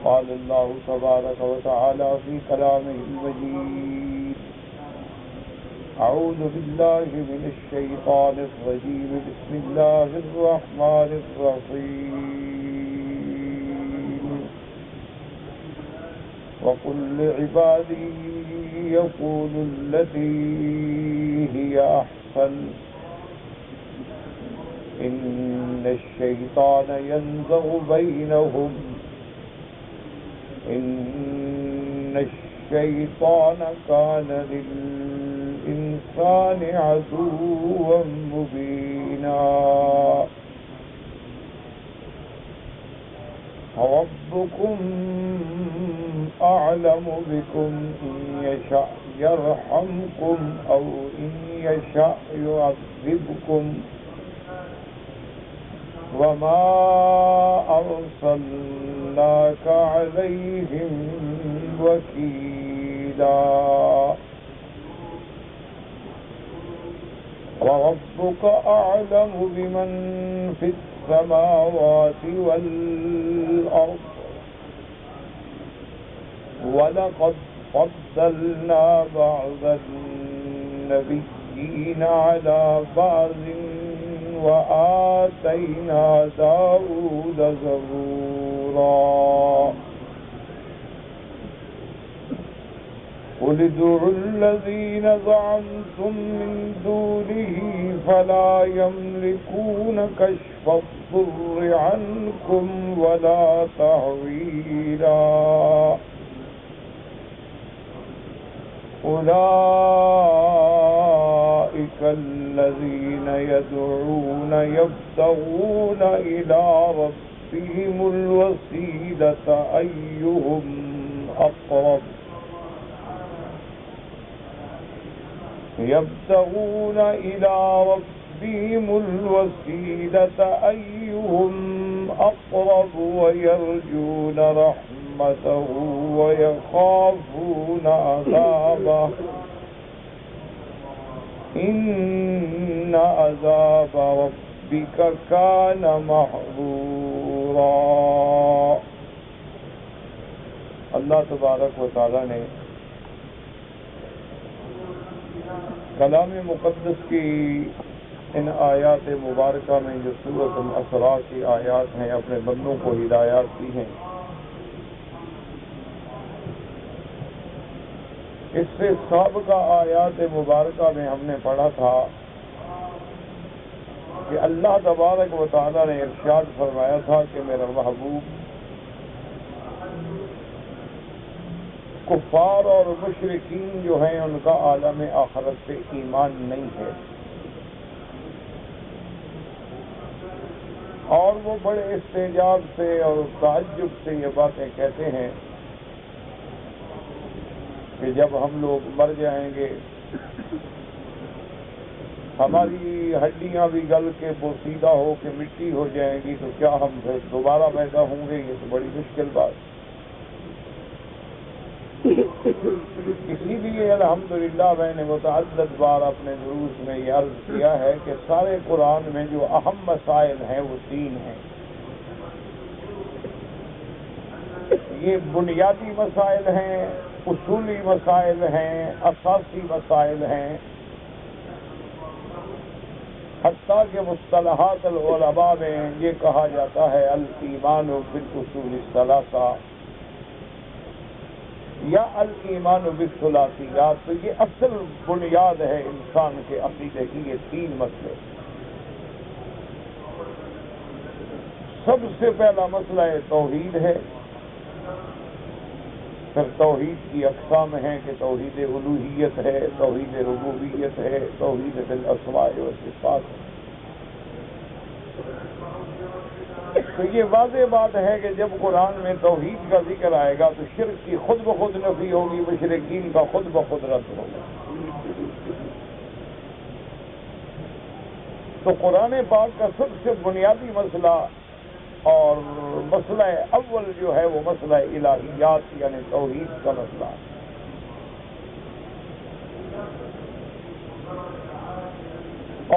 قال الله تبارك وتعالى في كلامه المجيد: أعوذ بالله من الشيطان الرجيم. بسم الله الرحمن الرحيم. وقل لعبادي يقولوا التي هي أحسن إن الشيطان ينزغ بينهم إن الشيطان كان للإنسان عدوا مبينا. ربكم أعلم بكم إن يشاء يرحمكم أو إن يشاء يعذبكم وما أرسلناك عليهم وكيلا. وربك أعلم بمن في السماوات والأرض ولقد فضلنا بعض النبيين على بعض وآتينا داود زبورا. قل ادعوا الذين زعمتم من دونه فلا يملكون كشف الضر عنكم ولا تحويلا. أولئك الذين يدعون يبتغون إلى ربهم الوسيلة أيهم أقرب يبتغون إلى ربهم الوسيلة أيهم أقرب ويرجون رحمته ويخافون عذابه إن عذاب ربك كان محظورا. اللہ تبارک و تعالی نے کلام مقدس کی ان آیات مبارکہ میں جو سورۃ الاسراء کی آیات ہیں اپنے بندوں کو ہدایات دی ہیں. اس سے سابقہ آیات مبارکہ میں ہم نے پڑھا تھا کہ اللہ تبارک و تعالی نے ارشاد فرمایا تھا کہ میرا محبوب کفار اور مشرکین جو ہیں ان کا عالم آخرت سے ایمان نہیں ہے، اور وہ بڑے استعجاب سے اور تعجب سے یہ باتیں کہتے ہیں کہ جب ہم لوگ مر جائیں گے ہماری ہڈیاں بھی گل کے پوسیدہ ہو کے مٹی ہو جائیں گی تو کیا ہم پھر دوبارہ پیدا ہوں گے؟ یہ تو بڑی مشکل بات. اسی لیے الحمدللہ میں نے متعدد بار اپنے دروس میں یہ عرض کیا ہے کہ سارے قرآن میں جو اہم مسائل ہیں وہ 3 ہیں. یہ بنیادی مسائل ہیں، اصولی مسائل ہیں، اساسی مسائل ہیں. حتیٰ کہ مصطلحات العلماء میں یہ کہا جاتا ہے الایمان بالاصول الثلاثہ یا الایمان بالثلاثیات. تو یہ اصل بنیاد ہے انسان کے عقیدے کی، یہ 3 مسئلے. سب سے پہلا مسئلہ توحید ہے، پھر توحید کی اقسام ہیں کہ توحید الوہیت ہے، توحید ربوبیت ہے، توحید بالاسماء والصفات. تو یہ واضح بات ہے کہ جب قرآن میں توحید کا ذکر آئے گا تو شرک کی خود بخود نفی ہوگی، مشرکین کا خود بخود رد ہوگا. تو قرآن پاک کا سب سے بنیادی مسئلہ اور مسئلہ اول جو ہے وہ مسئلہ الہیات یعنی توحید کا مسئلہ ہے.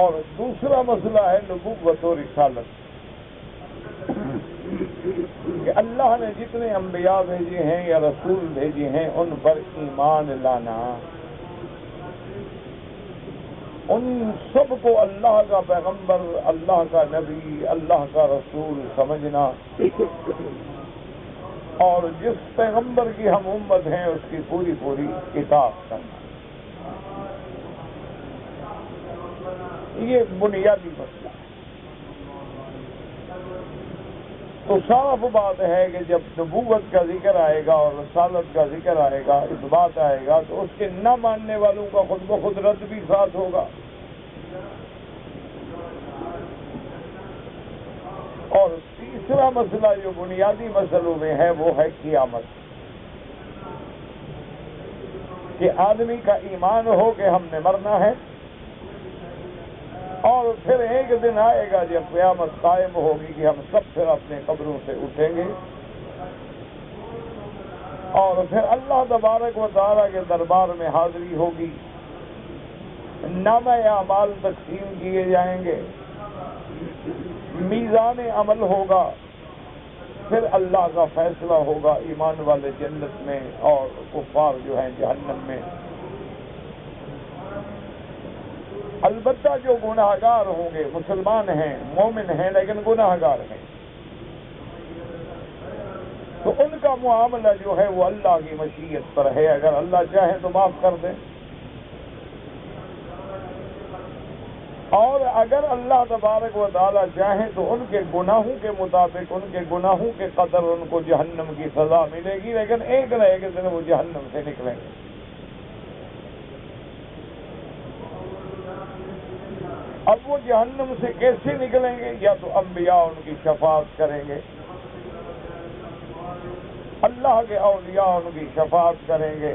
اور دوسرا مسئلہ ہے نبوت و رسالت. کہ اللہ نے جتنے انبیاء بھیجے ہیں یا رسول بھیجے ہیں ان پر ایمان لانا، ان سب کو اللہ کا پیغمبر، اللہ کا نبی، اللہ کا رسول سمجھنا، اور جس پیغمبر کی ہم امت ہیں اس کی پوری پوری اطاعت کرنا، یہ بنیادی مسئلہ ہے۔ تو صاف بات ہے کہ جب نبوت کا ذکر آئے گا اور رسالت کا ذکر آئے گا، اس بات آئے گا، تو اس کے نہ ماننے والوں کا خود بخود رد بھی ساتھ ہوگا۔ اور تیسرا مسئلہ جو بنیادی مسئلوں میں ہے وہ ہے قیامت، کہ آدمی کا ایمان ہو کہ ہم نے مرنا ہے، اور پھر ایک دن آئے گا جب قیامت قائم ہوگی کہ ہم سب پھر اپنے قبروں سے اٹھیں گے، اور پھر اللہ تبارک و تعالیٰ کے دربار میں حاضری ہوگی، نامہ اعمال تقسیم کیے جائیں گے، میزان عمل ہوگا، پھر اللہ کا فیصلہ ہوگا، ایمان والے جنت میں اور کفار جو ہیں جہنم میں۔ البتہ جو گناہگار ہوں گے، مسلمان ہیں، مومن ہیں، لیکن گناہگار ہیں، تو ان کا معاملہ جو ہے وہ اللہ کی مشیت پر ہے، اگر اللہ چاہے تو معاف کر دیں، اور اگر اللہ تبارک و تعالیٰ چاہیں تو ان کے گناہوں کے مطابق، ان کے گناہوں کے قدر ان کو جہنم کی سزا ملے گی، لیکن ایک نہ ایک دن وہ جہنم سے نکلیں گے۔ اب وہ جہنم سے کیسے نکلیں گے؟ یا تو انبیاء ان کی شفاعت کریں گے، اللہ کے اولیاء ان کی شفاعت کریں گے،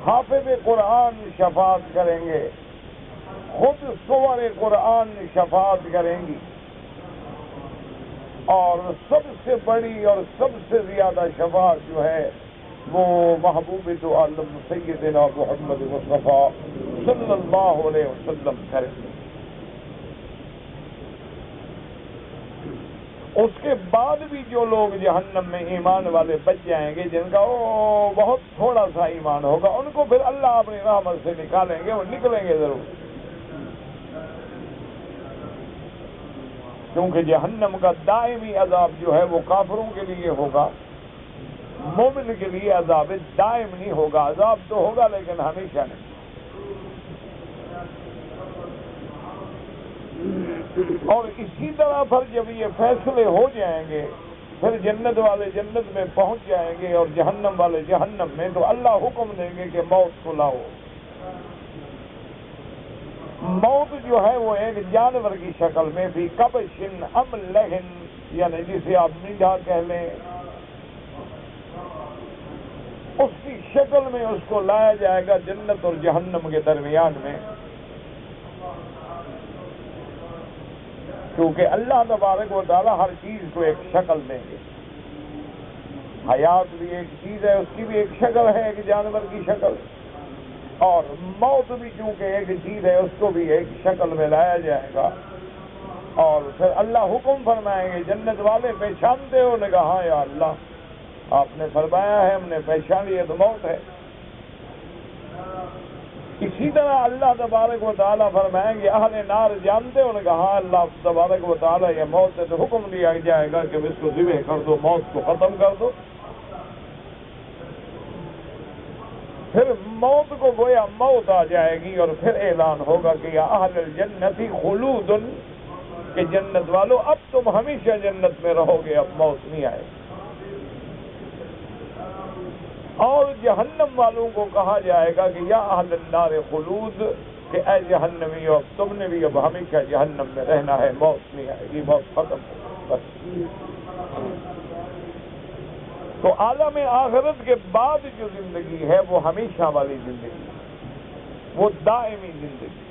حافظ قرآن شفاعت کریں گے، خود سور قرآن شفاعت کریں گی، اور سب سے بڑی اور سب سے زیادہ شفاعت جو ہے وہ محبوب تو عالم سیدنا محمد مصطفیٰ صلی اللہ علیہ وسلم کریں گے۔ اس کے بعد بھی جو لوگ جہنم میں ایمان والے بچ جائیں گے، جن کا بہت تھوڑا سا ایمان ہوگا، ان کو پھر اللہ اپنی رحمت سے نکالیں گے، وہ نکلیں گے ضرور، کیونکہ جہنم کا دائمی عذاب جو ہے وہ کافروں کے لیے ہوگا، مومن کے لیے عذاب دائم نہیں ہوگا، عذاب تو ہوگا لیکن ہمیشہ نہیں۔ اور اسی طرح پر جب یہ فیصلے ہو جائیں گے، پھر جنت والے جنت میں پہنچ جائیں گے اور جہنم والے جہنم میں، تو اللہ حکم دیں گے کہ موت کو لاؤ۔ موت جو ہے وہ ایک جانور کی شکل میں بھی کبشن املہن، یعنی جسے آپ میڈھا کہہ لیں، اس کی شکل میں اس کو لایا جائے گا جنت اور جہنم کے درمیان میں، کیونکہ اللہ تبارک و تعالیٰ ہر چیز کو ایک شکل دیں گے۔ حیات بھی ایک چیز ہے، اس کی بھی ایک شکل ہے، ایک جانور کی شکل، اور موت بھی چونکہ ایک چیز ہے، اس کو بھی ایک شکل میں لایا جائے گا، اور پھر اللہ حکم فرمائیں گے، جنت والے پہچانتے ہو؟ نے کہا ہاں یا اللہ، آپ نے فرمایا ہے، ہم نے پہچان لیا، تو موت ہے۔ اسی طرح اللہ تبارک و تعالیٰ فرمائیں گے اہل نار جانتے ہو؟ نے کہا ہاں اللہ تبارک و تعالیٰ، یہ موت ہے، تو حکم دیا جائے گا کہ اس کو ذبح کر دو، موت کو ختم کر دو۔ پھر موت کو گویا موت آ جائے گی، اور پھر اعلان ہوگا کہ یا اہل الجنتی خلود، کہ جنت والو اب تم ہمیشہ جنت میں رہو گے، اب موت نہیں آئے گی۔ اور جہنم والوں کو کہا جائے گا کہ یا اہل النار خلود، کہ اے جہنمی، اب تم نے بھی اب ہمیشہ جہنم میں رہنا ہے، موت نہیں آئے گی، موت ختم ہوگی بس۔ تو عالم آخرت کے بعد جو زندگی ہے وہ ہمیشہ والی زندگی ہے، وہ دائمی زندگی۔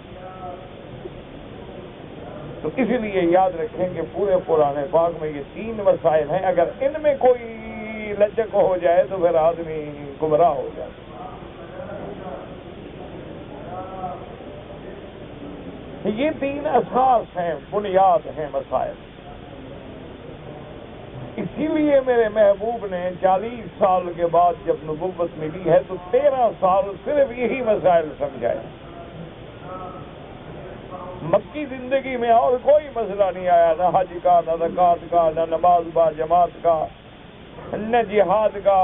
تو اس لیے یاد رکھیں کہ پورے قرآن پاک میں یہ تین مسائل ہیں، اگر ان میں کوئی لچک ہو جائے تو پھر آدمی گمراہ ہو جائے۔ یہ تین اساس ہیں، بنیاد ہیں مسائل۔ اسی لیے میرے محبوب نے 40 سال کے بعد جب نبوت ملی ہے تو 13 سال صرف یہی مسائل سمجھائے. مکی زندگی میں اور کوئی مسئلہ نہیں آیا، نہ حج کا، نہ زکوٰۃ کا، نہ نماز با جماعت کا، نہ جہاد کا،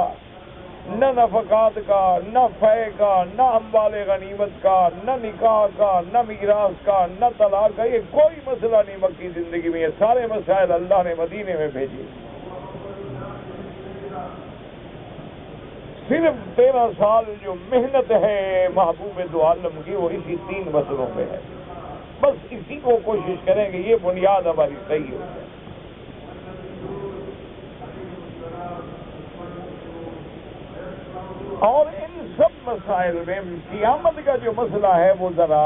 نہ نفقات کا، نہ فے کا، نہ اموال غنیمت کا، نہ نکاح کا، نہ میراث کا، نہ طلاق کا. یہ کوئی مسئلہ نہیں مکی زندگی میں. یہ سارے مسائل اللہ نے مدینے میں بھیجے. صرف 13 سال جو محنت ہے محبوب دو عالم کی وہ اسی 3 مسئلوں پہ ہے. بس اسی کو کوشش کریں کہ یہ بنیاد ہماری صحیح ہو جائے. اور ان سب مسائل میں قیامت کا جو مسئلہ ہے وہ ذرا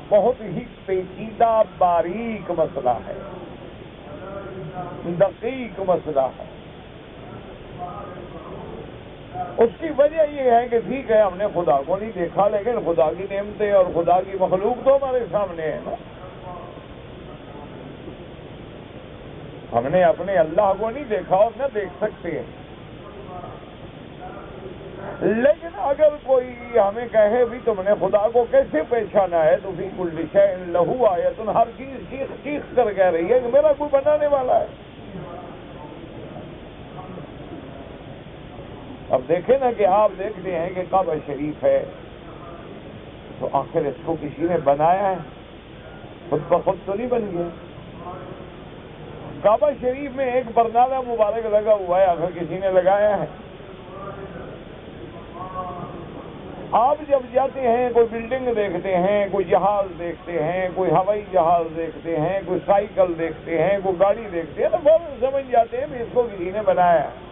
بہت ہی پیچیدہ باریک مسئلہ ہے، دقیق مسئلہ ہے. اس کی وجہ یہ ہے کہ ٹھیک ہے ہم نے خدا کو نہیں دیکھا، لیکن خدا کی نعمتیں اور خدا کی مخلوق تو ہمارے سامنے ہے نا. ہم نے اپنے اللہ کو نہیں دیکھا اور نہ دیکھ سکتے ہیں. لیکن اگر کوئی ہمیں کہے بھی تم نے خدا کو کیسے پہچانا ہے تو فی کل شیء لہ آیۃ، ہر چیز چیخ کر کہہ رہی ہے کہ میرا کوئی بنانے والا ہے. اب دیکھیں نا کہ آپ دیکھتے ہیں کہ کعبہ شریف ہے تو آخر اس کو کسی نے بنایا ہے، خود بخود تو نہیں بن گیا. کعبہ شریف میں ایک برنالہ مبارک لگا ہوا ہے، آخر کسی نے لگایا ہے. آپ جب جاتے ہیں کوئی بلڈنگ دیکھتے ہیں، کوئی جہاز دیکھتے ہیں، کوئی ہوائی جہاز دیکھتے ہیں، کوئی سائیکل دیکھتے ہیں، کوئی گاڑی دیکھتے ہیں تو فوراً سمجھ جاتے ہیں کہ اس کو کسی نے بنایا ہے.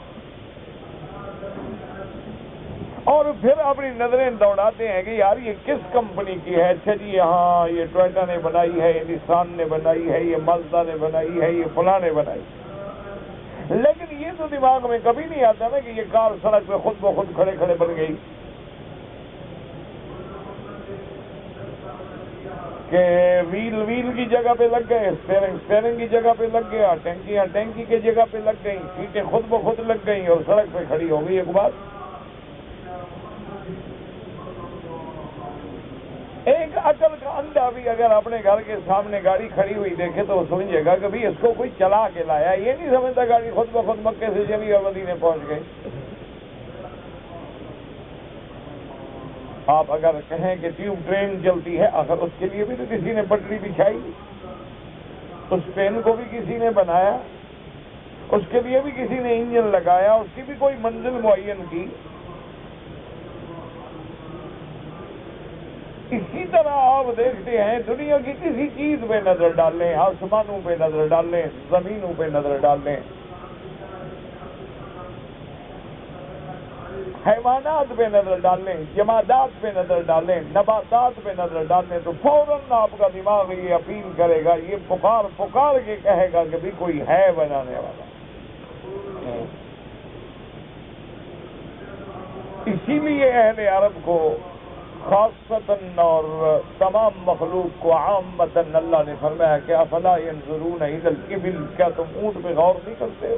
اور پھر اپنی نظریں دوڑاتے ہیں کہ یار یہ کس کمپنی کی ہے. اچھا جی ہاں یہ ٹویوٹا نے بنائی ہے، یہ نسان نے بنائی ہے، یہ مازدا نے بنائی ہے، یہ فلاں نے بنائی. لیکن یہ تو دماغ میں کبھی نہیں آتا نا کہ یہ کار سڑک پہ خود بخود کھڑے کھڑے بن گئی، کہ ویل کی جگہ پہ لگ گئے، اسٹیئرنگ کی جگہ پہ لگ گیا، ٹینکی کی جگہ پہ لگ گئی، سیٹیں خود بخود لگ گئیں اور سڑک پہ کھڑی ہو گئی. ایک بات، ایک عقل کا اندھا بھی اگر اپنے گھر کے سامنے گاڑی کھڑی ہوئی دیکھے تو وہ سمجھے گا کہ بھی اس کو کوئی چلا کے لایا. یہ نہیں سمجھتا گاڑی خود بخود مکے سے چلی اور مدینے پہنچ گئی. آپ اگر کہیں کہ ٹیوب ٹرین چلتی ہے، اگر اس کے لیے بھی تو کسی نے پٹری بچھائی، اس ٹرین کو بھی کسی نے بنایا، اس کے لیے بھی کسی نے انجن لگایا، اس کی بھی کوئی منزل معین کی. اسی طرح آپ دیکھتے ہیں دنیا کی کسی چیز پہ نظر ڈال لیں، آسمانوں پہ نظر ڈال لیں، زمینوں پہ نظر ڈال لیں، حیوانات پہ نظر ڈال لیں، جمادات پہ نظر ڈال لیں، نباتات پہ نظر ڈال لیں تو فوراً آپ کا دماغ یہ اپیل کرے گا، یہ پکار کے کہے گا کہ بھی کوئی ہے بنانے والا. اسی لیے اہل عرب کو خاصتاً اور تمام مخلوق کو عامتاً اللہ نے فرمایا کہ افلا ينظرون الى الابل، کیا تم اونٹ پہ غور نہیں کرتے ہو؟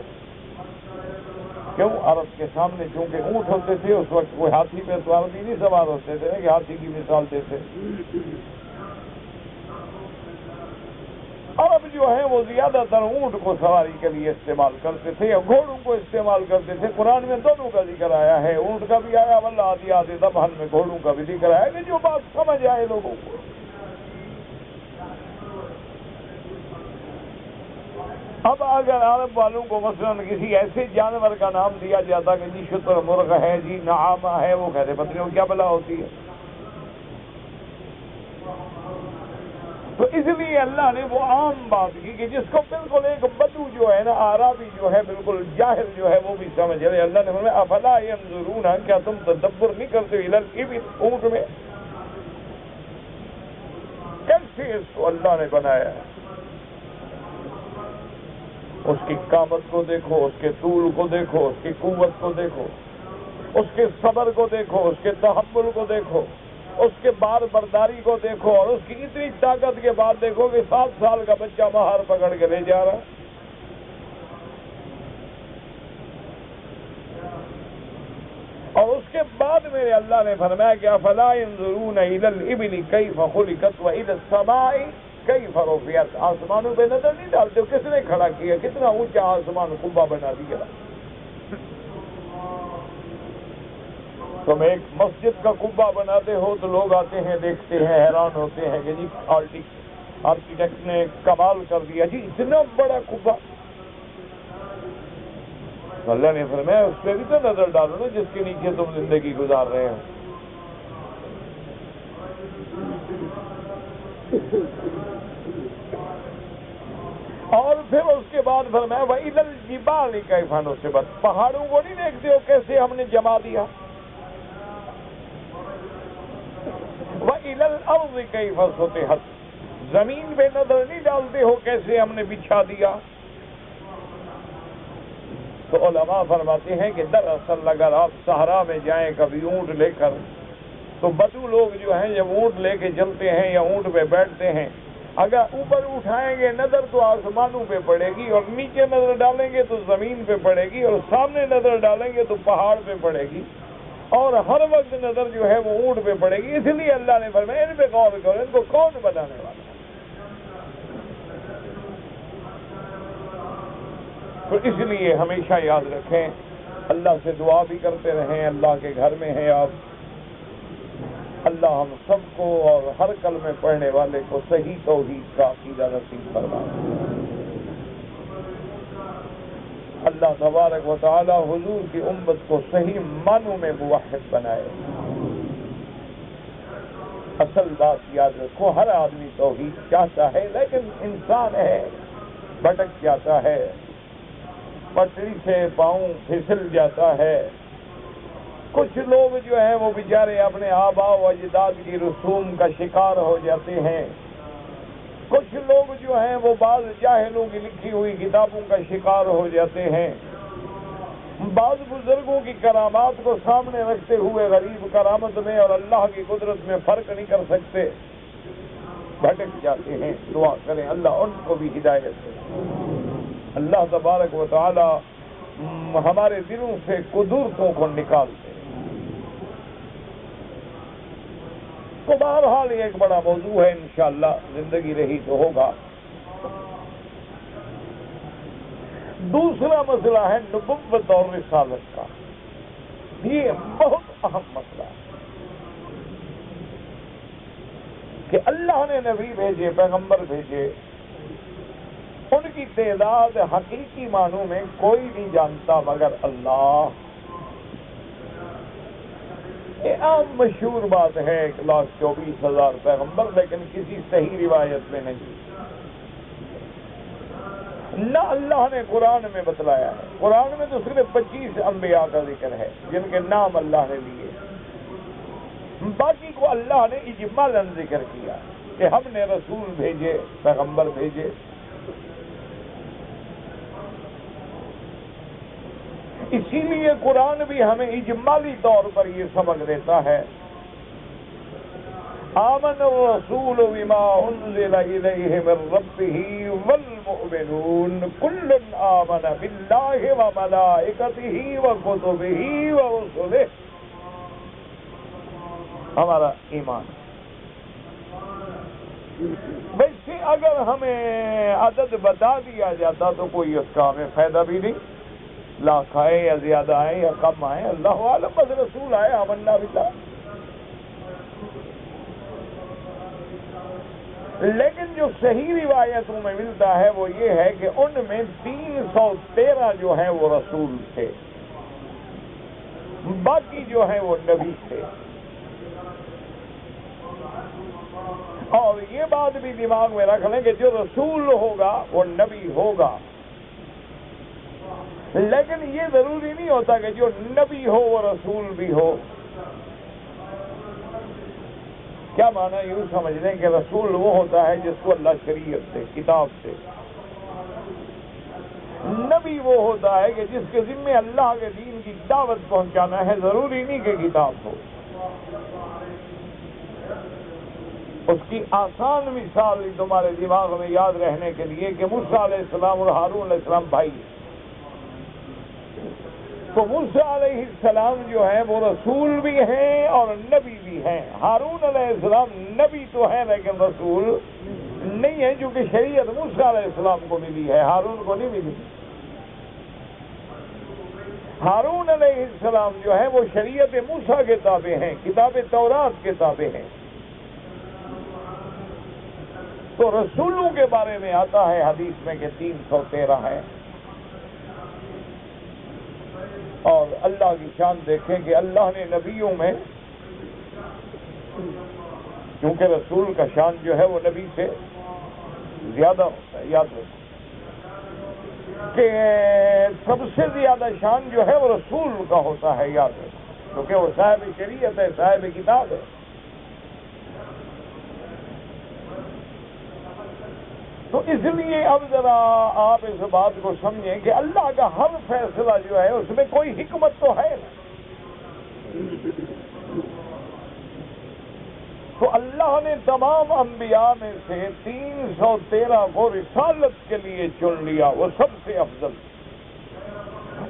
کیوں؟ عرب کے سامنے چونکہ اونٹ ہوتے تھے اس وقت کوئی ہاتھی پہ سوار نہیں سوار ہوتے تھے کہ ہاتھی کی مثال دیتے. عرب جو ہیں وہ زیادہ تر اونٹ کو سواری کے لیے استعمال کرتے تھے یا گھوڑوں کو استعمال کرتے تھے. قرآن میں دونوں کا ذکر آیا ہے، اونٹ کا بھی آیا، واللہ آدھی آدھی دبہن میں گھوڑوں کا بھی ذکر آیا کہ جو بات سمجھ آئے لوگوں کو. اب اگر عرب والوں کو مثلاً کسی ایسے جانور کا نام دیا جاتا کہ جی شتر مرغ ہے، جی نعامہ ہے، وہ کہتے پتہ نہیں کیا بلا ہوتی ہے. تو اس لیے اللہ نے وہ عام بات کی کہ جس کو بالکل ایک بدو جو ہے نا، عربی جو ہے، بالکل جاہل جو ہے وہ بھی سمجھ رہے. اللہ نے فرمایا افلا ينظرون، کیا تم تدبر نہیں کرتے الى الابل، اونٹ میں کیسے اس کو اللہ نے بنایا ہے. اس کی قامت کو دیکھو، اس کے طول کو دیکھو، اس کی قوت کو دیکھو، اس کے صبر کو دیکھو، اس کے تحمل کو دیکھو، اس کے بار برداری کو دیکھو، اور اس کی اتنی طاقت کے بعد دیکھو کہ 7 سال کا بچہ مہار پکڑ کے لے جا رہا. کے بعد میرے اللہ نے فرمایا کہ افلا ينظرون الى الابل كيف خلقت والى السماء كيف رفعت. آسمانوں پہ نظر نہیں ڈالتے ہو کس نے کھڑا کیا, کتنا اونچا آسمان قبہ بنا دیا. تم ایک مسجد کا قبہ بناتے ہو تو لوگ آتے ہیں دیکھتے ہیں حیران ہوتے ہیں کہ جی آرکیٹیکٹ نے کمال کر دیا جی اتنا بڑا قبہ. تو اللہ نے فرمایا اس پہ بھی تو نظر ڈالو نا جس کے نیچے تم زندگی گزار رہے ہو. اور پھر اس کے بعد فرمایا وَإِلَى الْجِبَالِ كَيْفَ نُصِبَتْ. پہاڑوں کو نہیں دیکھتے ہو کیسے ہم نے جما دیا. وَإِلَى الْأَرْضِ كَيْفَ سُطِحَتْ. زمین پہ نظر نہیں ڈالتے ہو کیسے ہم نے بچھا دیا. تو علماء فرماتے ہیں کہ دراصل اگر آپ صحرا میں جائیں کبھی اونٹ لے کر تو بدو لوگ جو ہیں جب اونٹ لے کے چلتے ہیں یا اونٹ پہ بیٹھتے ہیں اگر اوپر اٹھائیں گے نظر تو آسمانوں پہ پڑے گی اور نیچے نظر ڈالیں گے تو زمین پہ پڑے گی اور سامنے نظر ڈالیں گے تو پہاڑ پہ پڑے گی اور ہر وقت نظر جو ہے وہ اونٹ پہ پڑے گی. اس لیے اللہ نے فرمایا ان پہ غور کرو, ان کو کون بنانے والا. تو اس لیے ہمیشہ یاد رکھیں اللہ سے دعا بھی کرتے رہیں. اللہ کے گھر میں ہیں آپ, اللہ ہم سب کو اور ہر کلمے پڑھنے والے کو صحیح توحید کا عقیدہ نصیب فرمائے. اللہ تبارک و تعالی حضور کی امت کو صحیح معنوں میں موحد بنائے. اصل بات یاد رکھو ہر آدمی توحید چاہتا ہے لیکن انسان ہے بھٹک جاتا ہے, پٹری سے پاؤں پھسل جاتا ہے. کچھ لوگ جو ہیں وہ بیچارے اپنے آباء و اجداد کی رسوم کا شکار ہو جاتے ہیں. کچھ لوگ جو ہیں وہ بعض جاہلوں کی لکھی ہوئی کتابوں کا شکار ہو جاتے ہیں. بعض بزرگوں کی کرامات کو سامنے رکھتے ہوئے غریب کرامت میں اور اللہ کی قدرت میں فرق نہیں کر سکتے, بھٹک جاتے ہیں. دعا کریں اللہ ان کو بھی ہدایت دے. اللہ تبارک و تعالی ہمارے دلوں سے قدرتوں کو نکال دے. تو بہرحال یہ ایک بڑا موضوع ہے, انشاءاللہ زندگی رہی تو ہوگا. دوسرا مسئلہ ہے نبوت اور رسالت کا. یہ بہت اہم مسئلہ ہے کہ اللہ نے نبی بھیجے, پیغمبر بھیجے, ان کی تعداد حقیقی معنوں میں کوئی نہیں جانتا مگر اللہ. یہ عام مشہور بات ہے 1,24,000 پیغمبر, لیکن کسی صحیح روایت میں نہیں. نہ اللہ نے قرآن میں بتلایا ہے. قرآن میں تو صرف 25 انبیاء کا ذکر ہے جن کے نام اللہ نے لیے. باقی کو اللہ نے اجمالاً ذکر کیا کہ ہم نے رسول بھیجے, پیغمبر بھیجے. اسی لیے قرآن بھی ہمیں اجمالی طور پر یہ سبق دیتا ہے آمن الرسول بما انزل الیہ من ربہ والمؤمنون کل آمن باللہ وملائکتہ وکتبہ ورسلہ. ہمارا ایمان. ویسے اگر ہمیں عدد بتا دیا جاتا تو کوئی اس کا ہمیں فائدہ بھی نہیں, لاکھ آئے یا زیادہ آئے یا کم آئے, اللہ عالم. بس رسول آئے, آمنا باللہ. لیکن جو صحیح روایتوں میں ملتا ہے وہ یہ ہے کہ ان میں 313 جو ہیں وہ رسول تھے, باقی جو ہیں وہ نبی تھے. اور یہ بات بھی دماغ میں رکھ لیں کہ جو رسول ہوگا وہ نبی ہوگا, لیکن یہ ضروری نہیں ہوتا کہ جو نبی ہو وہ رسول بھی ہو. کیا معنی یوں سمجھ لیں کہ رسول وہ ہوتا ہے جس کو اللہ شریعت سے, کتاب سے. نبی وہ ہوتا ہے کہ جس کے ذمہ اللہ کے دین کی دعوت پہنچانا ہے, ضروری نہیں کہ کتاب ہو. اس کی آسان مثال تمہارے دماغ میں یاد رہنے کے لیے کہ موسیٰ علیہ السلام اور ہارون علیہ السلام بھائی. تو موسیٰ علیہ السلام جو ہیں وہ رسول بھی ہیں اور نبی بھی ہیں. ہارون علیہ السلام نبی تو ہیں لیکن رسول نہیں ہے، کیونکہ شریعت موسیٰ علیہ السلام کو ملی ہے، ہارون کو نہیں ملی. ہارون علیہ السلام جو ہے وہ شریعت موسیٰ کے تابع ہیں، کتاب تورات کے تابع ہیں. تو رسولوں کے بارے میں آتا ہے حدیث میں کہ 313 ہیں. اور اللہ کی شان دیکھیں کہ اللہ نے نبیوں میں، کیونکہ رسول کا شان جو ہے وہ نبی سے زیادہ ہوتا ہے، یاد رکھیں کہ سب سے زیادہ شان جو ہے وہ رسول کا ہوتا ہے، یاد رکھیں، کیونکہ وہ صاحب شریعت ہے، صاحب کتاب ہے. تو اس لیے اب ذرا آپ اس بات کو سمجھیں کہ اللہ کا ہر فیصلہ جو ہے اس میں کوئی حکمت تو ہے نا. تو اللہ نے تمام انبیاء میں سے 313 کو رسالت کے لیے چن لیا، وہ سب سے افضل.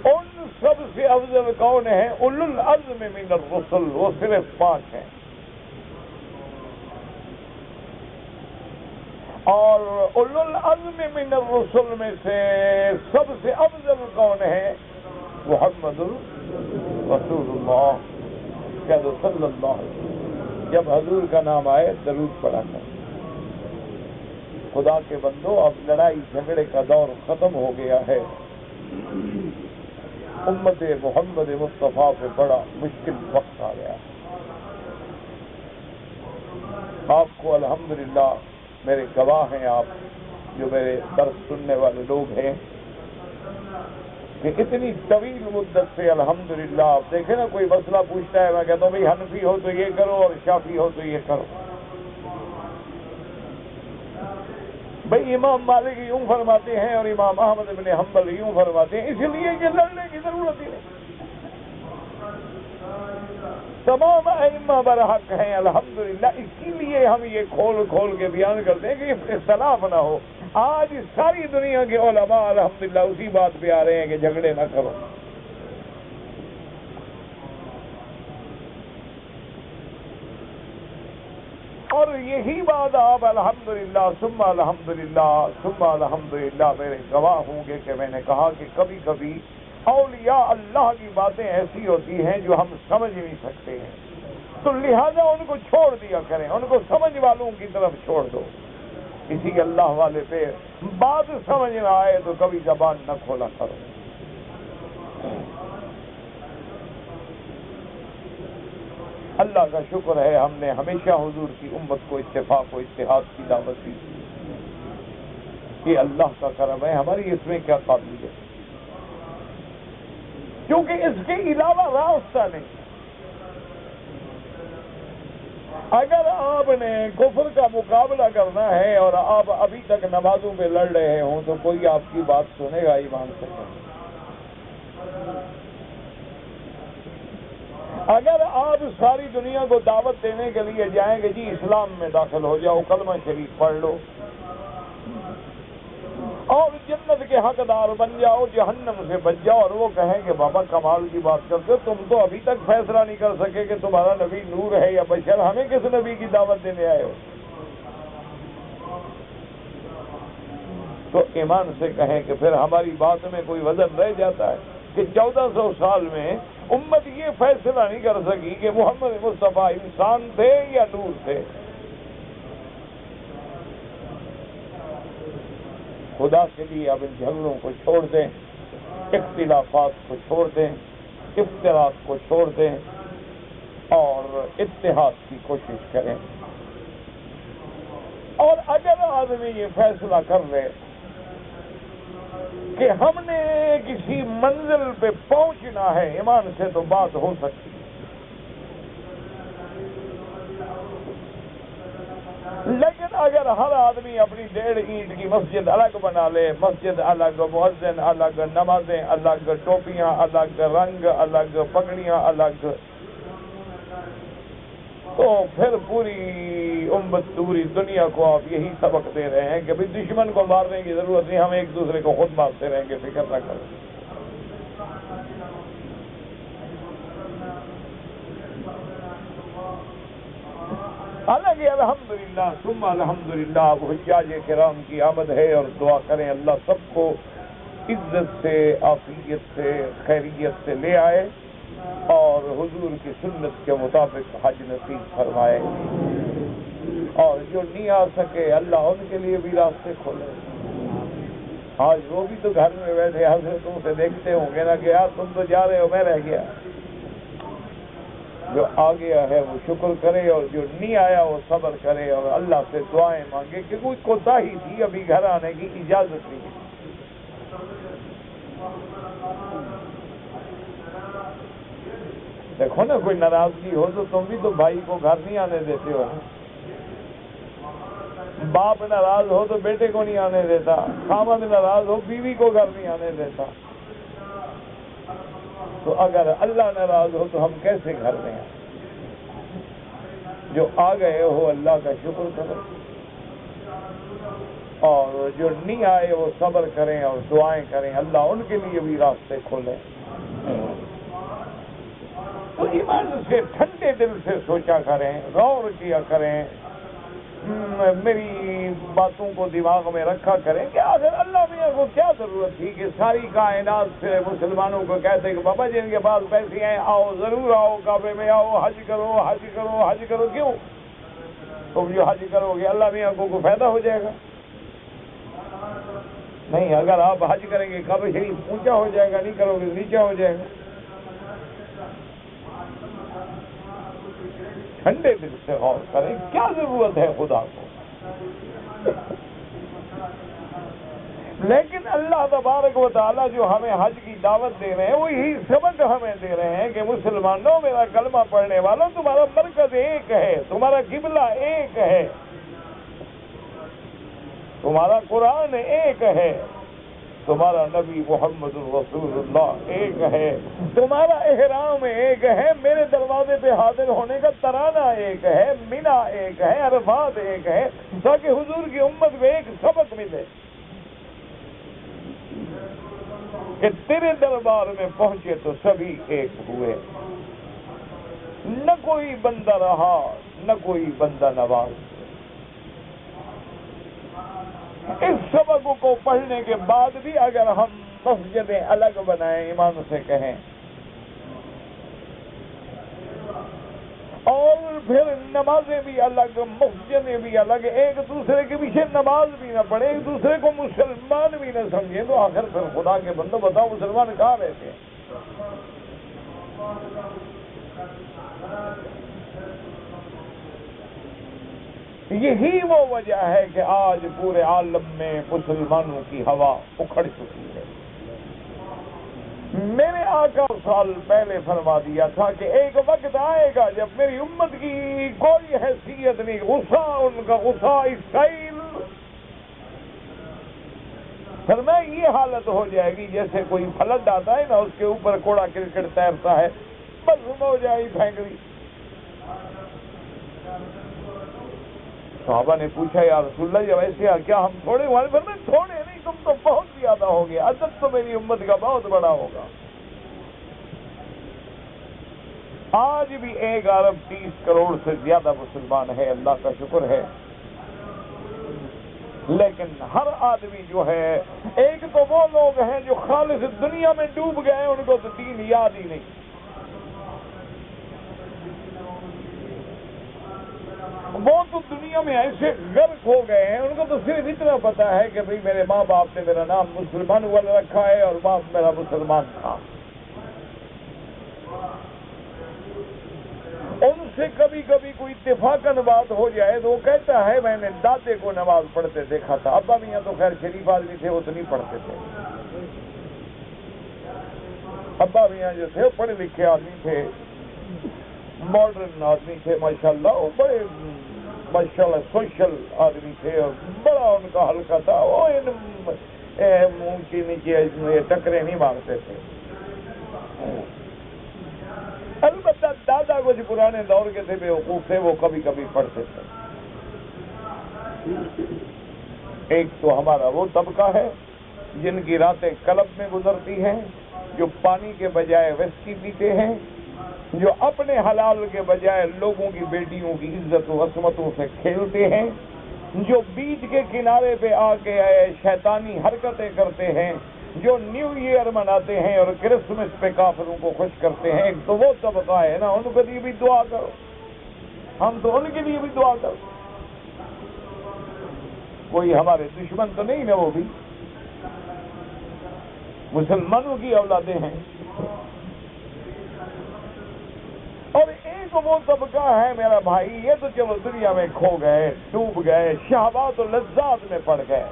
ان سب سے افضل کون ہیں؟ اولو العزم من الرسل، وہ صرف 5 ہیں. اور اولو العزم من الرسل میں سے سب سے افضل کون ہے؟ محمد رسول اللہ صلی اللہ علیہ وسلم. جب حضور کا نام آئے درود پڑھا کر. خدا کے بندو، اب لڑائی جھگڑے کا دور ختم ہو گیا ہے. امت محمد مصطفیٰ پہ بڑا مشکل وقت آ گیا. آپ کو الحمدللہ میرے گواہ ہیں، آپ جو میرے درس سننے والے لوگ ہیں، کہ اتنی طویل مدت سے الحمدللہ آپ دیکھیں نا، کوئی مسئلہ پوچھتا ہے میں کہتا ہوں بھائی حنفی ہو تو یہ کرو اور شافعی ہو تو یہ کرو. بھائی امام مالک یوں فرماتے ہیں اور امام احمد بن حنبل یوں فرماتے ہیں، اس لیے کہ لڑنے کی ضرورت ہی نہیں. تمام ائمہ برحق ہیں الحمدللہ. اسی لیے ہم یہ کھول کھول کے بیان کرتے ہیں کہ اختلاف نہ ہو. آج ساری دنیا کے علماء الحمدللہ اسی بات پہ آ رہے ہیں کہ جھگڑے نہ کرو. اور یہی بات آپ الحمدللہ ثم الحمدللہ ثم الحمدللہ میرے گواہ ہوں گے کہ میں نے کہا کہ کبھی کبھی اولیاء اللہ کی باتیں ایسی ہوتی ہیں جو ہم سمجھ نہیں سکتے ہیں، تو لہذا ان کو چھوڑ دیا کریں، ان کو سمجھ والوں کی طرف چھوڑ دو. کسی اللہ والے پہ بات سمجھ نہ آئے تو کبھی زبان نہ کھولا کرو. اللہ کا شکر ہے ہم نے ہمیشہ حضور کی امت کو اتفاق و اتحاد کی دعوت دی. یہ اللہ کا کرم ہے، ہماری اس میں کیا قابلیت ہے، کیونکہ اس کے علاوہ راستہ نہیں. اگر آپ نے کفر کا مقابلہ کرنا ہے اور آپ ابھی تک نمازوں پہ لڑ رہے ہوں تو کوئی آپ کی بات سنے گا ایمان سے. اگر آپ ساری دنیا کو دعوت دینے کے لیے جائیں گے جی اسلام میں داخل ہو جاؤ، کلمہ شریف پڑھ لو اور جنت کے حقدار بن جاؤ، جہنم سے بچ جاؤ، اور وہ کہیں کہ بابا کمال کی بات کرتے ہو، تم تو ابھی تک فیصلہ نہیں کر سکے کہ تمہارا نبی نور ہے یا بشر، ہمیں کس نبی کی دعوت دینے آئے ہو؟ تو ایمان سے کہیں کہ پھر ہماری بات میں کوئی وزن رہ جاتا ہے کہ 1400 سال میں امت یہ فیصلہ نہیں کر سکی کہ محمد مصطفیٰ انسان تھے یا نور تھے. خدا کے لیے اب ان جھگڑوں کو چھوڑ دیں، اختلافات کو چھوڑ دیں، افتراق کو چھوڑ دیں اور اتحاد کی کوشش کریں. اور اگر آدمی یہ فیصلہ کر لے کہ ہم نے کسی منزل پہ پہنچنا ہے ایمان سے، تو بات ہو سکتی ہے. لیکن اگر ہر آدمی اپنی 1.5 اینٹ کی مسجد الگ بنا لے، مسجد الگ، مؤذن الگ، نمازیں الگ، ٹوپیاں الگ، رنگ الگ، پگڑیاں الگ، تو پھر پوری امت پوری دنیا کو آپ یہی سبق دے رہے ہیں کہ بھئی دشمن کو مارنے کی ضرورت نہیں، ہم ایک دوسرے کو خود مارتے رہیں گے، فکر نہ کریں. حالانکہ الحمدللہ ثم الحمدللہ اب حجاج کرام کی آمد ہے، اور دعا کریں اللہ سب کو عزت سے، عافیت سے، خیریت سے لے آئے اور حضور کی سنت کے مطابق حج نصیب فرمائے، اور جو نہیں آ سکے اللہ ان کے لیے بھی راستے کھولے۔ آج وہ بھی تو گھر میں بیٹھے حضرتوں سے دیکھتے ہوں گے نا کہ یار تم تو جا رہے ہو، میں رہ گیا۔ جو آ گیا ہے وہ شکر کرے، اور جو نہیں آیا وہ صبر کرے، اور اللہ سے دعائیں مانگے کہ کوئی کوتاہی تھی، ابھی گھر آنے کی اجازت نہیں ہے۔ دیکھو نا، کوئی ناراضگی ہو تو تم بھی تو بھائی کو گھر نہیں آنے دیتے ہو، باپ ناراض ہو تو بیٹے کو نہیں آنے دیتا، خاوند ناراض ہو بیوی کو گھر نہیں آنے دیتا، تو اگر اللہ ناراض ہو تو ہم کیسے گھر میں آئیں؟ جو آ گئے ہو اللہ کا شکر کرو، اور جو نہیں آئے وہ صبر کریں اور دعائیں کریں، اللہ ان کے لیے بھی راستے کھولے۔ تو ایمان سے ٹھنڈے دل سے سوچا کریں، غور کیا کریں، میری باتوں کو دماغ میں رکھا کریں کہ آخر اللہ میاں کو کیا ضرورت تھی کہ ساری کائنات سے مسلمانوں کو کہتے کہ بابا جن کے پاس پیسے ہیں آؤ، ضرور آؤ، کعبے میں آؤ، حج کرو، حج کرو، حج کرو۔ کیوں؟ تم جو حج کرو گے اللہ میاں کو کوئی فائدہ ہو جائے گا؟ نہیں، اگر آپ حج کریں گے کعبہ شریف اونچا ہو جائے گا، نہیں کرو گے نیچا ہو جائے گا۔ ٹھنڈے دل سے غور کریں، کیا ضرورت ہے خدا کو؟ لیکن اللہ تبارک و تعالیٰ جو ہمیں حج کی دعوت دے رہے ہیں وہ یہی سبق ہمیں دے رہے ہیں کہ مسلمانوں، میرا کلمہ پڑھنے والوں، تمہارا مرکز ایک ہے، تمہارا قبلہ ایک ہے، تمہارا قرآن ایک ہے، تمہارا نبی محمد رسول اللہ ایک ہے، تمہارا احرام ایک ہے، میرے دروازے پہ حاضر ہونے کا ترانہ ایک ہے، مینا ایک ہے، عرفات ایک ہے، تاکہ حضور کی امت کو ایک سبق ملے کہ تیرے دربار میں پہنچے تو سبھی ایک ہوئے، نہ کوئی بندہ رہا نہ کوئی بندہ نواز۔ اس سبق کو پڑھنے کے بعد بھی اگر ہم مسجدیں الگ بنائیں، ایمان سے کہیں، اور پھر نمازیں بھی الگ، مسجدیں بھی الگ، ایک دوسرے کے پیچھے نماز بھی نہ پڑھے، ایک دوسرے کو مسلمان بھی نہ سمجھے، تو آخر پھر خدا کے بندو بتاؤ مسلمان کہاں رہتے ہیں؟ یہی وہ وجہ ہے کہ آج پورے عالم میں مسلمانوں کی ہوا اکھڑ چکی ہے۔ میرے آقا سال پہلے فرما دیا تھا کہ ایک وقت آئے گا جب میری امت کی کوئی حیثیت نہیں، غصہ ان کا غصہ اسرائیل، پھر میں یہ حالت ہو جائے گی جیسے کوئی فلڈ آتا ہے نا، اس کے اوپر کوڑا کرکٹ تیرتا ہے، بس ہو جائے گی پھینک دی۔ صحابہ نے پوچھا یا رسول اللہ جب ایسے کیا ہم تھوڑے والے؟ میں تھوڑے نہیں، تم تو بہت زیادہ ہو گیا، عدد تو میری امت کا بہت بڑا ہوگا۔ آج بھی 1 ارب 30 کروڑ سے زیادہ مسلمان ہے، اللہ کا شکر ہے، لیکن ہر آدمی جو ہے، ایک تو وہ لوگ ہیں جو خالص دنیا میں ڈوب گئے، ان کو تو دین یاد ہی نہیں، وہ تو دنیا میں ایسے غرق ہو گئے ہیں، ان کو تو صرف اتنا پتا ہے کہ بھئی میرے ماں باپ نے میرا نام مسلمان والا رکھا ہے اور باپ میرا مسلمان تھا۔ ان سے کبھی کبھی کوئی اتفاقاً بات ہو جائے تو وہ کہتا ہے میں نے دادے کو نماز پڑھتے دیکھا تھا، ابا میاں تو خیر شریف آدمی تھے، وہ تو نہیں پڑھتے تھے، ابا میاں جو تھے پڑھے لکھے آدمی تھے، ماڈرن آدمی تھے، ماشاءاللہ، وہ بڑے ماشاءاللہ سوشل آدمی تھے، اور بڑا ان کا حلقہ تھا، وہ ان منہ کے نیچے ٹکرے نہیں مانگتے تھے۔ البتہ دادا کچھ پرانے دور کے تھے، بیوقوف تھے، وہ کبھی کبھی پڑھتے تھے۔ ایک تو ہمارا وہ طبقہ ہے جن کی راتیں کلب میں گزرتی ہیں، جو پانی کے بجائے وسکی پیتے ہیں، جو اپنے حلال کے بجائے لوگوں کی بیٹیوں کی عزت و عصمتوں سے کھیلتے ہیں، جو بیچ کے کنارے پہ آ کے شیطانی حرکتیں کرتے ہیں، جو نیو ایئر مناتے ہیں اور کرسمس پہ کافروں کو خوش کرتے ہیں، ایک تو وہ طبقہ ہے نا، ان کے لیے بھی دعا کرو، ہم تو ان کے لیے بھی دعا کرو. کوئی ہمارے دشمن تو نہیں نا، وہ بھی مسلمانوں کی اولادیں ہیں. اور ایک وہ طبقہ ہے میرا بھائی، یہ تو چلو دنیا میں کھو گئے، ڈوب گئے، شہوات و لذات میں پڑ گئے.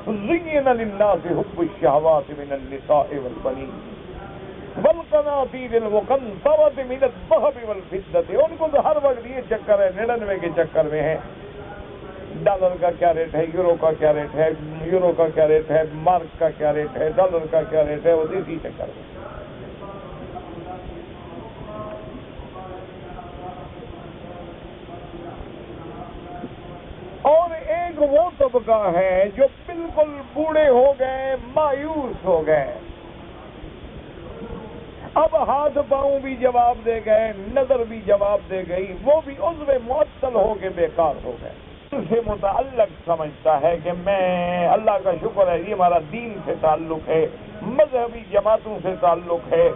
زین للناس حب الشہوات من النساء والبنین والقناطیر المقنطرۃ من الذهب والفضۃ. ان کو تو ہر وقت یہ چکر ہے، 99 کے چکر میں ہے. ڈالر کا کیا ریٹ ہے، یورو کا کیا ریٹ ہے، یورو کا کیا ریٹ ہے، مارک کا کیا ریٹ ہے، ڈالر کا کیا ریٹ ہے، وہ اسی چکر میں. اور ایک وہ طبقہ ہے جو بالکل بوڑھے ہو گئے، مایوس ہو گئے، اب ہاتھ پاؤں بھی جواب دے گئے، نظر بھی جواب دے گئی، وہ بھی عضو معطل ہو کے بیکار ہو گئے. ان سے متعلق سمجھتا ہے کہ میں، اللہ کا شکر ہے یہ ہمارا دین سے تعلق ہے، مذہبی جماعتوں سے تعلق ہے،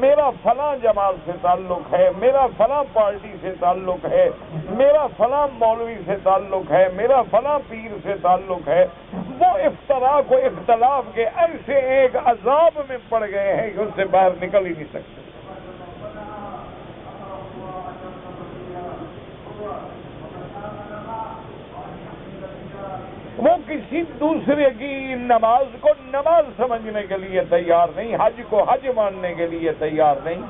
میرا فلاں جماعت سے تعلق ہے، میرا فلاں پارٹی سے تعلق ہے، میرا فلاں مولوی سے تعلق ہے، میرا فلاں پیر سے تعلق ہے. وہ افتراق و اختلاف کے ایسے ایک عذاب میں پڑ گئے ہیں کہ اس سے باہر نکل ہی نہیں سکتے. وہ کسی دوسرے کی نماز کو نماز سمجھنے کے لیے تیار نہیں، حج کو حج ماننے کے لیے تیار نہیں،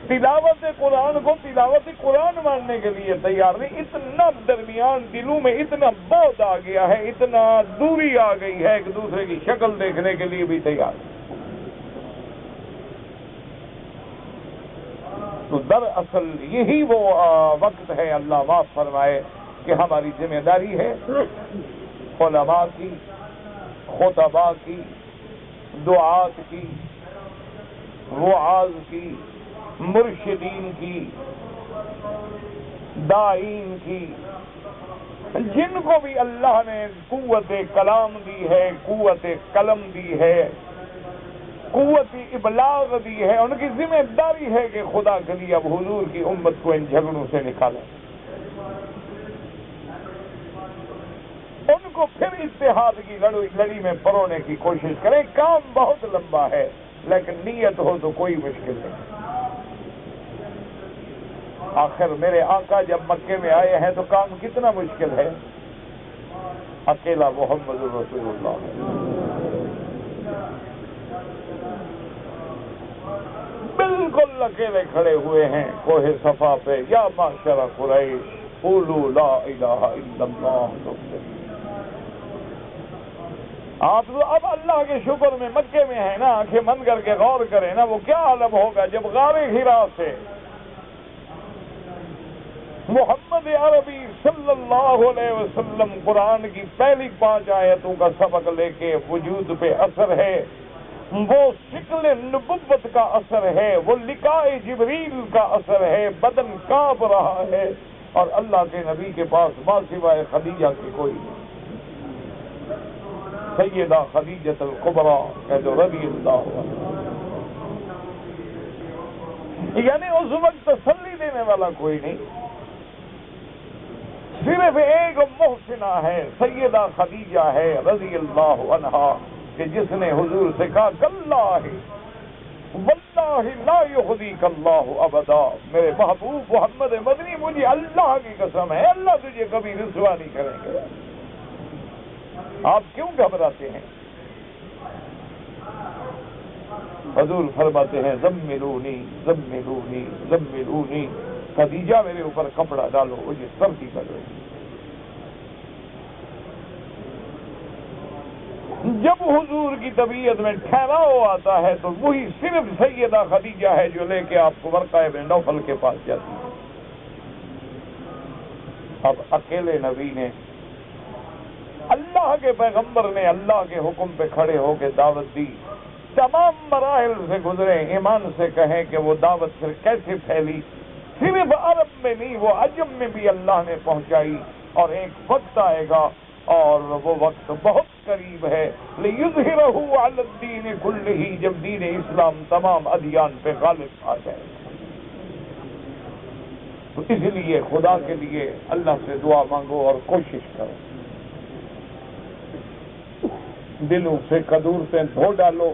تلاوت قرآن کو تلاوت قرآن ماننے کے لیے تیار نہیں. اتنا درمیان دلوں میں اتنا بہت آ گیا ہے، اتنا دوری آ گئی ہے، ایک دوسرے کی شکل دیکھنے کے لیے بھی تیار. تو دراصل یہی وہ وقت ہے، اللہ معاف فرمائے، کہ ہماری ذمہ داری ہے علماء کی، خطباء کی، دعات کی، وعاظ کی، مرشدین کی، داعین کی، جن کو بھی اللہ نے قوت کلام دی ہے، قوت قلم دی ہے، قوت ابلاغ دی ہے، ان کی ذمہ داری ہے کہ خدا کے لیے اب حضور کی امت کو ان جھگڑوں سے نکالیں. ان کو پھر اتحاد کی لڑی میں پرونے کی کوشش کریں. کام بہت لمبا ہے، لیکن نیت ہو تو کوئی مشکل نہیں. آخر میرے آقا جب مکے میں آئے ہیں تو کام کتنا مشکل ہے. اکیلا محمد رسول اللہ بالکل اکیلے کھڑے ہوئے ہیں کوہ صفا پہ. یا معشر قریش قولوا لا الہ الا اللہ. آپ تو اب اللہ کے شکر میں مکے میں ہیں نا، آنکھیں بند کر کے غور کریں نا، وہ کیا عالم ہوگا جب غار حرا سے محمد عربی صلی اللہ علیہ وسلم قرآن کی پہلی 5 آیتوں کا سبق لے کے وجود پہ اثر ہے، وہ شکل نبوت کا اثر ہے، وہ لقاء جبریل کا اثر ہے، بدن کانپ رہا ہے، اور اللہ کے نبی کے پاس ما سوائے خدیجہ کی کوئی نہیں. سیدہ خدیجۃ الکبریٰ کہہ دو رضی اللہ عنہا. یعنی اس وقت تسلی دینے والا کوئی نہیں، صرف ایک محسنہ ہے، سیدہ خدیجہ ہے رضی اللہ عنہا، کہ جس نے حضور سے کہا کاللہ واللہ لا یخزیک اللہ ابدا. میرے محبوب محمد مدنی، مجھے اللہ کی قسم ہے اللہ تجھے کبھی رسوا نہیں کریں گے. آپ کیوں گھبراتے ہیں؟ حضور فرماتے ہیں زملونی زملونی زملونی، خدیجہ میرے اوپر کپڑا ڈالو، مجھے سردی لگ رہی. جب حضور کی طبیعت میں ٹھہراؤ آتا ہے تو وہی صرف سیدہ خدیجہ ہے جو لے کے آپ کو ورقہ بن نوفل کے پاس جاتی ہے. اب اکیلے نبی نے، اللہ کے پیغمبر نے اللہ کے حکم پہ کھڑے ہو کے دعوت دی. تمام مراحل سے گزرے، ایمان سے کہیں کہ وہ دعوت پھر کیسے پھیلی، صرف عرب میں نہیں وہ عجم میں بھی اللہ نے پہنچائی، اور ایک وقت آئے گا اور وہ وقت بہت قریب ہے، لِيُظْهِرَهُ عَلَى الدِّينِ كُلِّهِ، جب دین اسلام تمام ادیان پہ غالب آ جائے۔ تو اس لیے خدا کے لیے اللہ سے دعا مانگو اور کوشش کرو، دلوں سے قدورتیں دھو ڈالو،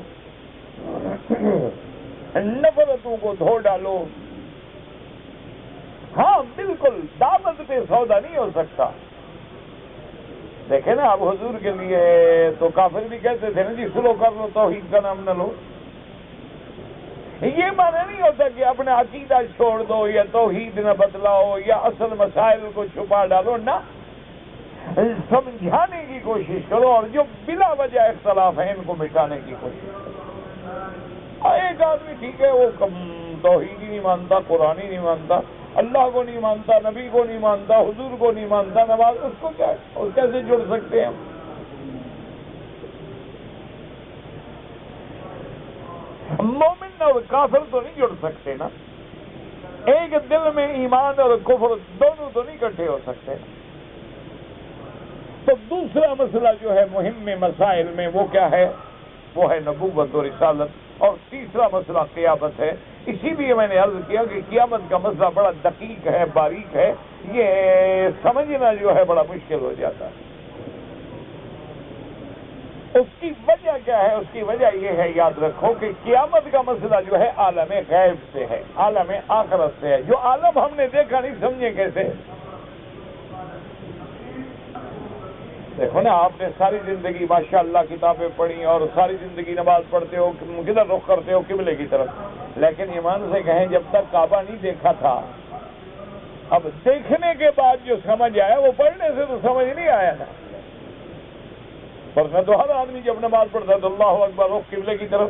نفرتوں کو دھو ڈالو۔ ہاں بالکل دعوت پہ سودا نہیں ہو سکتا۔ دیکھیں نا اب حضور کے لیے تو کافر بھی کہتے تھے نا جی سلو کر لو، توحید کا نام نہ لو۔ یہ معنی نہیں ہوتا کہ اپنا عقیدہ چھوڑ دو یا توحید نہ بدلاؤ یا اصل مسائل کو چھپا ڈالو، نہ، سمجھانے کی کوشش کرو، اور جو بلا وجہ اختلاف ہیں ان کو مٹانے کی کوشش کرو۔ ایک آدمی ٹھیک ہے وہ توحید ہی نہیں مانتا، قرآن ہی نہیں مانتا، اللہ کو نہیں مانتا، نبی کو نہیں مانتا، حضور کو نہیں مانتا، نماز، اس کو کیا ہے، اور کیسے جڑ سکتے ہیں؟ مومن اور کافر تو نہیں جڑ سکتے نا، ایک دل میں ایمان اور کفر دونوں تو نہیں اکٹھے ہو سکتے۔ تو دوسرا مسئلہ جو ہے مہم مسائل میں وہ کیا ہے؟ وہ ہے نبوت اور رسالت، اور تیسرا مسئلہ قیامت ہے۔ اسی لیے میں نے عرض کیا کہ قیامت کا مسئلہ بڑا دقیق ہے، باریک ہے، یہ سمجھنا جو ہے بڑا مشکل ہو جاتا ہے۔ اس کی وجہ کیا ہے؟ اس کی وجہ یہ ہے، یاد رکھو کہ قیامت کا مسئلہ جو ہے عالم غیب سے ہے، عالم آخرت سے ہے، جو عالم ہم نے دیکھا نہیں، سمجھے کیسے؟ دیکھو نا، آپ نے ساری زندگی ماشاءاللہ کتابیں پڑھی اور ساری زندگی نماز پڑھتے ہو، کدھر رخ کرتے ہو؟ قبلے کی طرف، لیکن ایمان سے کہیں جب تک کعبہ نہیں دیکھا تھا، اب دیکھنے کے بعد جو سمجھ آیا وہ پڑھنے سے تو سمجھ نہیں آیا نا، ورنہ تو ہر آدمی جب نماز پڑھتا ہے تو اللہ اکبر رخ قبلے کی طرف،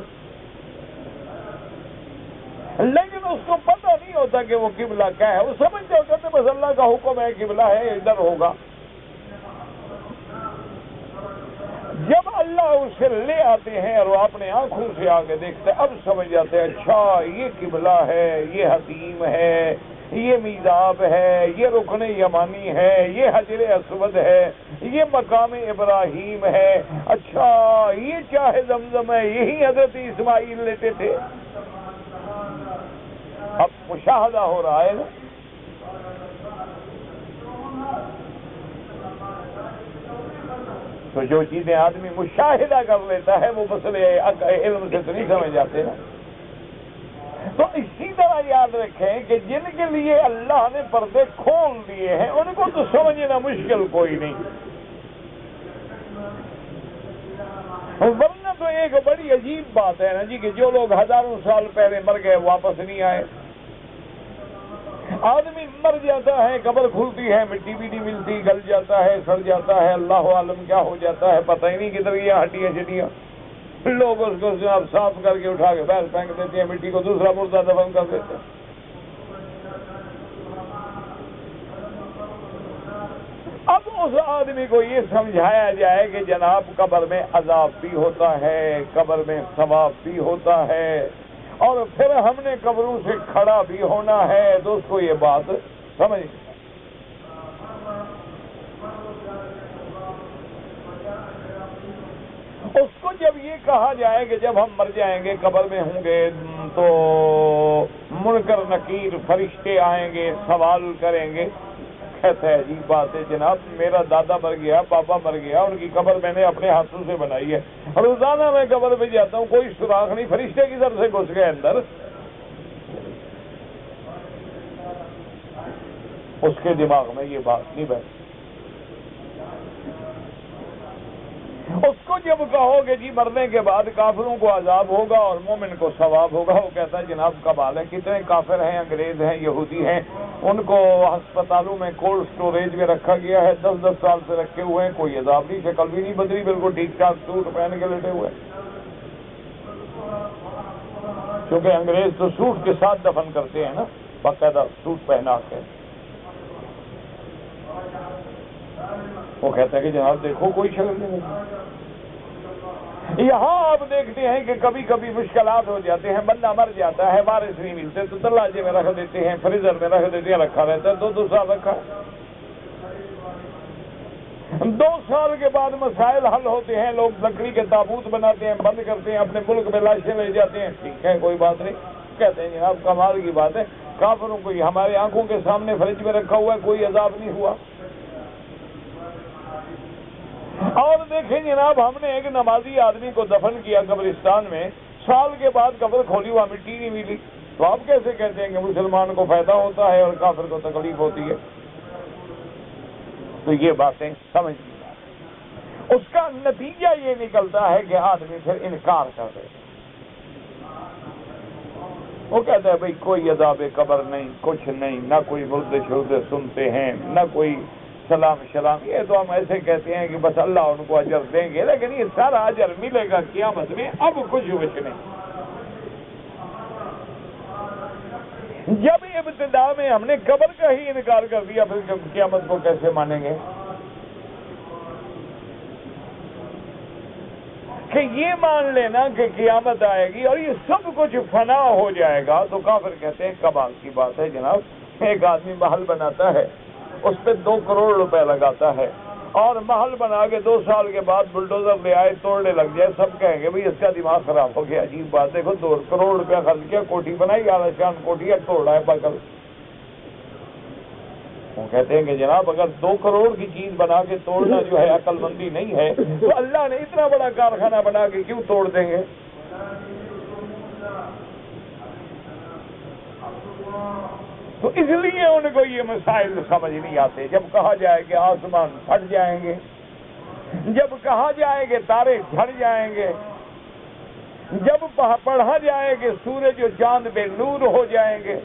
لیکن اس کو پتہ نہیں ہوتا کہ وہ قبلہ کیا ہے، وہ سمجھتے ہوتا ہے بس اللہ کا حکم ہے، قبلہ ہے، ادھر ہوگا۔ جب اللہ اسے لے آتے ہیں اور وہ اپنے آنکھوں سے آگے دیکھتے ہیں، اب سمجھ جاتے ہیں اچھا یہ قبلہ ہے، یہ حتیم ہے، یہ میزاب ہے، یہ رکن یمانی ہے، یہ حجر اسود ہے، یہ مقام ابراہیم ہے، اچھا یہ چاہے زمزم ہے، یہی حضرت اسماعیل لیتے تھے۔ اب مشاہدہ ہو رہا ہے نا۔ تو جو چیزیں آدمی مشاہدہ کر لیتا ہے وہ مسئلے علم سے تو نہیں سمجھ جاتے نا۔ تو اسی طرح یاد رکھیں کہ جن کے لیے اللہ نے پردے کھول دیے ہیں ان کو تو سمجھنا مشکل کوئی نہیں، ورنہ تو ایک بڑی عجیب بات ہے نا جی کہ جو لوگ ہزاروں سال پہلے مر گئے واپس نہیں آئے۔ آدمی مر جاتا ہے، قبر کھلتی ہے، مٹی بھی نہیں ملتی، گل جاتا ہے، سڑ جاتا ہے، اللہ عالم کیا ہو جاتا ہے، پتہ ہی نہیں کدھر یہ ہڈیاں شڈیاں، لوگ اس کو جناب صاف کر کے اٹھا کے باہر پھینک دیتے ہیں، مٹی کو دوسرا مردہ دفن کر دیتے ہیں۔ اب اس آدمی کو یہ سمجھایا جائے کہ جناب قبر میں عذاب بھی ہوتا ہے، قبر میں ثواب بھی ہوتا ہے، اور پھر ہم نے قبروں سے کھڑا بھی ہونا ہے، تو اس کو یہ بات سمجھ، اس کو جب یہ کہا جائے کہ جب ہم مر جائیں گے قبر میں ہوں گے تو منکر نکیر فرشتے آئیں گے، سوال کریں گے، کہتا ہے عجیب بات ہے جناب، میرا دادا مر گیا، پاپا مر گیا، ان کی قبر میں نے اپنے ہاتھوں سے بنائی ہے، روزانہ میں قبر پہ جاتا ہوں، کوئی سوراخ نہیں، فرشتے کی طرف سے گھس گئے اندر۔ اس کے دماغ میں یہ بات نہیں بیٹھی۔ اس کو جب کہو کہ جی مرنے کے بعد کافروں کو عذاب ہوگا اور مومن کو ثواب ہوگا، وہ کہتا ہے جناب کمال ہے، کتنے کافر ہیں، انگریز ہیں، یہودی ہیں، ان کو ہسپتالوں میں کولڈ سٹوریج میں رکھا گیا ہے، 10-10 سال سے رکھے ہوئے ہیں، کوئی عذاب نہیں، شکل بھی نہیں بدلی، بالکل ٹھیک ٹھاک سوٹ پہن کے لیٹے ہوئے، کیونکہ انگریز تو سوٹ کے ساتھ دفن کرتے ہیں نا، باقاعدہ سوٹ پہنا کے۔ وہ کہتا ہے کہ جناب دیکھو کوئی شکل نہیں، یہاں آپ دیکھتے ہیں کہ کبھی کبھی مشکلات ہو جاتے ہیں، بندہ مر جاتا ہے، وارث نہیں ملتے تو دروازے میں رکھ دیتے ہیں، فریزر میں رکھ دیتے ہیں، رکھا رہتا ہے 2 سال رکھا۔ 2 سال کے بعد مسائل حل ہوتے ہیں، لوگ لکڑی کے تابوت بناتے ہیں، بند کرتے ہیں، اپنے ملک میں لاشیں لے جاتے ہیں، ٹھیک ہے کوئی بات نہیں، کہتے ہیں جناب کمال کی بات ہے، کافروں کو ہمارے آنکھوں کے سامنے فریج میں رکھا ہوا ہے، کوئی عذاب نہیں ہوا۔ اور دیکھیں جناب، ہم نے ایک نمازی آدمی کو دفن کیا قبرستان میں، سال کے بعد قبر کھولی، ہوا مٹی نہیں ملی، تو آپ کیسے کہتے ہیں کہ مسلمان کو فائدہ ہوتا ہے اور کافر کو تکلیف ہوتی ہے؟ تو یہ باتیں سمجھ لیں، اس کا نتیجہ یہ نکلتا ہے کہ آدمی پھر انکار کر دے، وہ کہتا ہے بھئی کوئی عذاب قبر نہیں، کچھ نہیں، نہ کوئی مردے شردے سنتے ہیں، نہ کوئی سلام شلام، یہ تو ہم ایسے کہتے ہیں کہ بس اللہ ان کو اجر دیں گے، لیکن یہ سارا اجر ملے گا قیامت میں، اب کچھ نہیں۔ جب ابتدا میں ہم نے قبر کا ہی انکار کر دیا، پھر قیامت کو کیسے مانیں گے؟ کہ یہ مان لینا کہ قیامت آئے گی اور یہ سب کچھ فنا ہو جائے گا، تو کافر کہتے ہیں کمال کی بات ہے جناب، ایک آدمی محل بناتا ہے، اس پہ 2 کروڑ روپے لگاتا ہے، اور محل بنا کے 2 سال کے بعد بلڈوزر لے آئے توڑنے لگ جائے، سب کہیں گے بھئی اس کا دماغ خراب ہو گیا، عجیب بات، دیکھو 2 کروڑ روپے خرچ کیا، کوٹھی بنائی، عالیشان کوٹھی ہے، توڑا ہے بغل۔ وہ کہتے ہیں کہ جناب اگر 2 کروڑ کی چیز بنا کے توڑنا جو ہے عقل مندی نہیں ہے، تو اللہ نے اتنا بڑا کارخانہ بنا کے کیوں توڑ دیں گے؟ تو اس لیے ان کو یہ مسائل سمجھ نہیں آتے۔ جب کہا جائے کہ آسمان پھٹ جائیں گے، جب کہا جائے کہ تارے جھڑ جائیں گے، جب پڑھا جائے کہ سورج و چاند بے نور ہو جائیں گے،